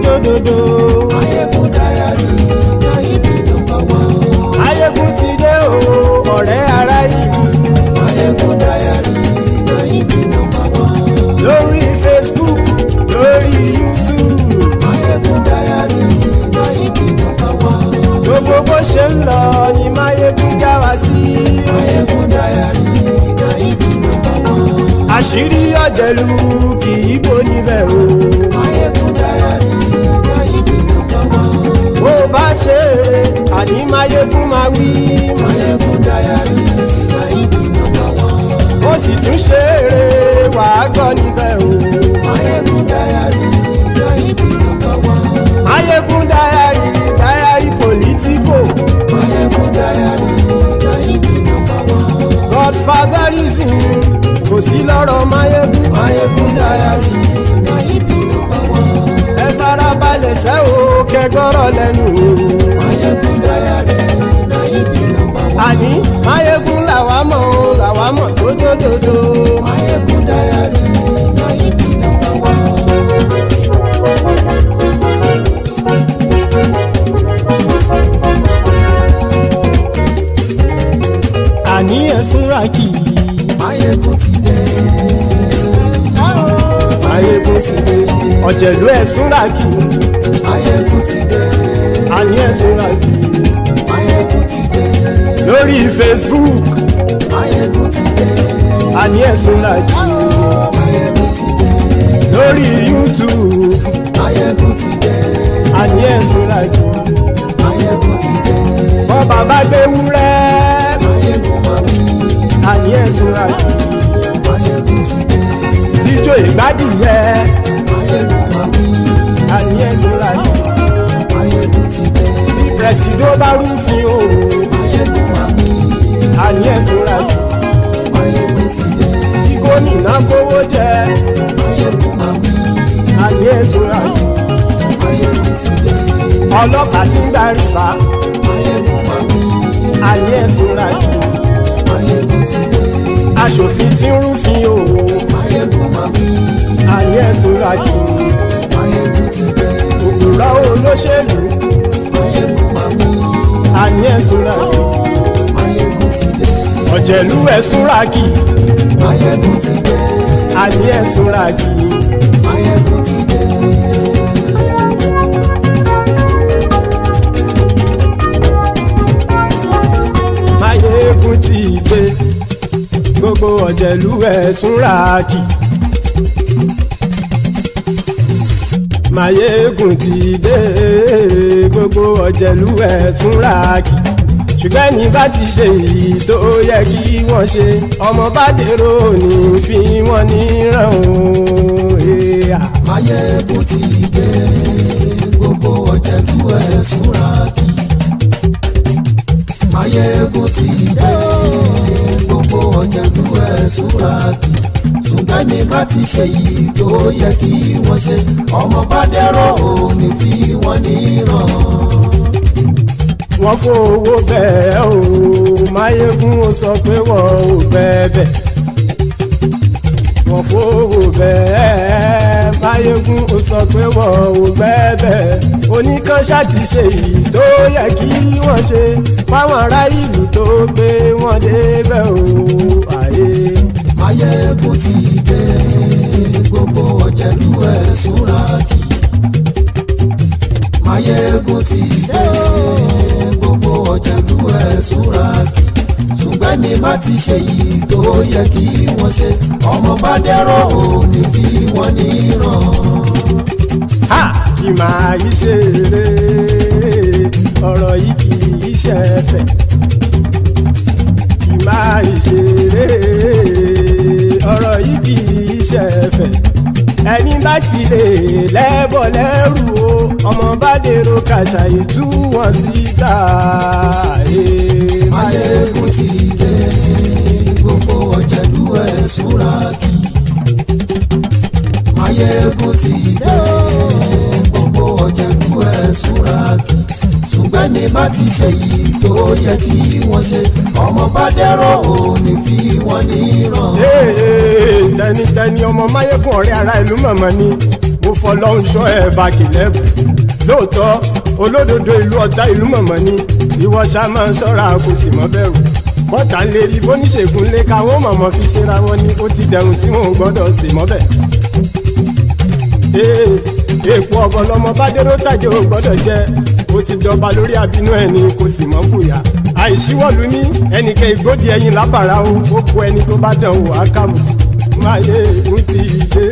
dòdòdò. Maiyegun diary na ibi number one. Maiyegun ti dé o ọ̀rẹ́ ara ìlú. Maiyegun diary na ibi number one. Lórí Facebook lórí YouTube. Maiyegun diary na ibi number one. Gbogbo bó ṣe ń lọ ni Maiyegun já wa sí. Maiyegun diary na ibi number one. Àṣírí ọ̀jẹ̀lú kì í bò níbẹ̀ o. Maiyegun diary na ibi number one. Bó bá ṣe eré àní Maiyegun máa wí. Maiyegun diary na ibi number one. Ó sì tún ṣe eré wàá gbọ́ níbẹ̀ o. Maiyegun diary na ibi number one. Maiyegun diary politico. Maiyegun diary na ibi number one. Godfatherism kò sí lọ́rọ̀ Maiyegun. Maiyegun diary na ibi number one. Ẹ farabalẹ̀ sẹ́ o kẹgọ́rọ̀ lẹ́nu o. Maiyegun diary na ibi number one. Àní Maiyegun làwa mọ̀ tó dòdòdò. Maiyegun diary na ibi number one. Àní ẹ̀sùn ràkì. Maiyegun ti dé. Maiyegun ti dé. Ọ̀jẹ̀lú ẹ̀sùn ràkì. Maiyegun ti dé. Àní ẹ̀sùn ràkì. Maiyegun ti dé. Lórí Facebook. Maiyegun ti dé. Àní ẹ̀sùn ràkì. Maiyegun ti dé. Lórí YouTube. Maiyegun ti dé. Àní ẹ̀sùn ràkì. Maiyegun ti dé. Bọ́ bàbá gbé wúrẹ́. Maiyegun máa wí. Àní ẹ̀sùn ràkì. Maiyegun ti dé. Ijó ìgbádìyẹ. Maiyegun máa wí. Àní ẹ̀sùn ràkì. Maiyegun ti dé. Bí pẹ̀sìdó bá rúfin o. Maiyegun máa wí. Àní ẹ̀sùn ràkì. Maiyegun ti dé. Bí gómìnà kówó jẹ. Maiyegun máa wí. Àní ẹ̀sùn ràkì. Maiyegun ti dé. Ọlọ́pàá tí ń darí bá. Maiyegun máa wí. Àní ẹ̀sùn ràkì. Maiyegun ti dé. Aṣòfin tí ń rúfin o. Maiyegun máa wí. Àní ẹ̀sùn ràkì. Maiyegun ti dé. Òpùrọ́ olóṣèlú. Maiyegun máa wí. Àní ẹ̀sùn ràkì. Maiyegun ti dé. Ọ̀jẹ̀lú ẹ̀sùn ràkì. Maiyegun ti dé. Àní ẹ̀sùn ràkì. Maiyegun ti dé. Maiyegun ti dé. Gbogbo ọ̀jẹ̀lú ẹ̀sùn ràkì. Maiyegun ti dé. Gbogbo ọ̀jẹ̀lú ẹ̀sùn ràkì. Ṣùgbọ́n ní bá ti ṣe èyí tó yẹ kí wọ́n ṣe, ọmọ bá dèrò ní fi wọ́n níran o. Maiyegun ti dé. Gbogbo ọ̀jẹ̀lú ẹ̀sùn ràkì. Maiyegun ti dé. Gbogbo ọ̀jẹ̀lú ẹ̀sùn ràkì. Ṣùgbọ́n ní bá ti ṣe èyí tó yẹ kí wọ́n ṣe, ọmọ bá dèrò ní fi wọ́n níran. Wọ́n fowó bẹ́ẹ̀ o. Maiyegun ó sọ pé wọ́n ò fẹ́ bẹ̀. Wọ́n fowó bẹ́ẹ̀. Maiyegun ó sọ pé wọ́n ò fẹ́ bẹ̀. Oníkanṣá ti ṣe èyí tó yẹ kí wọ́n ṣe fáwọn ará ìlú tó gbé wọn débẹ̀ o. Maiyegun ti dé. Gbogbo ọ̀jẹ̀lú ẹ̀sùn ràkì. Maiyegun ti dé. Gbogbo ọ̀jẹ̀lú ẹ̀sùn ràkì. Ṣùgbọ́n ní bá ti ṣe yìí tó yẹ kí wọ́n ṣe, ọmọ bá dẹ́rọ̀ ò ní fi wọ́n níran. Ha! Kì máa yí ṣe eré, ọ̀rọ̀ yìí kì í ṣe ẹ̀fẹ̀. Kì máa yí ṣe eré, ọ̀rọ̀ yìí kì í ṣe ẹ̀fẹ̀. Ẹni bá ti lè lẹ́bọ̀ lẹ́rù o, ọmọ bá dèrò kàṣà ìtú wọn síta. Maiyegun ti dé. Gbogbo ọ̀jẹ̀lú ẹ̀sùn ràkì. Maiyegun ti dé. Gbogbo ọ̀jẹ̀lú ẹ̀sùn ràkì. Ṣùgbọ́n ní bá ti ṣe yìí tó yẹ kí wọ́n ṣe, ọmọ bá dẹ́rọ̀ ò ní fi wọ́n níran. Tẹnitẹni ọmọ Maiyegun ọ̀rẹ́ ara ìlú mọ̀mọ́ ni mo fọlọ́run ṣọ́ ẹ̀ bá kìlẹ́bù lóòótọ́ olódodo ìlú ọ̀tá ìlú mọ̀mọ́ ni ìwọ ṣá máa ń ṣọ́ra kò sì mọ́ bẹ̀rù bọ́tà ń lè rí bóníṣègùn lé káwọn mọ̀mọ́ fi ṣera wọn ni ó ti dẹrùn tí wọn ò gbọ́dọ̀ sè mọ́bẹ̀. èèpo ọ̀gọ̀lọ́mọ bá dérò tàjẹ́ ò gbọ́dọ̀ jẹ́ ó ti dọba lórí àbínú ẹni kò sì mọ́ bùyà àìsíwọ́lu ní ẹnìkẹ́ ìgbódì ẹyin lábàrá o ó kó ẹni tó bá dán o àkàmù Maiyegun ti dé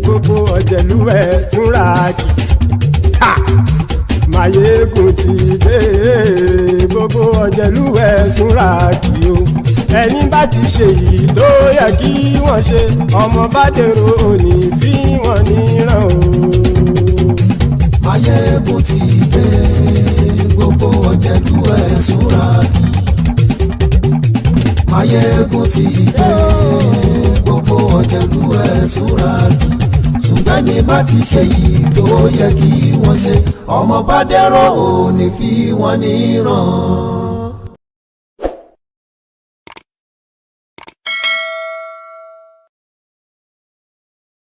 gbogbo ọ̀jẹ̀lú ẹ̀ túnra kì Maiyegun ti dé gbogbo ọ̀jẹ̀lú ẹ̀ túnra kì o ẹni bá ti ṣe yìí tó yẹ kí wọ́n ṣe ọmọ bá dèrò òní fi wọ́n níran o. Maiyegun ti dé gbogbo ọ̀jẹ̀lú ẹ̀ túnra kì Maiyegun ti dé gbogbo ọ̀jẹ̀lú ẹ̀ túnra kì ṣùgbọ́n ní bá ti ṣe yìí tó yẹ kí wọ́n ṣe ọmọ bá dẹ́rọ̀ òní fi wọ́n níran.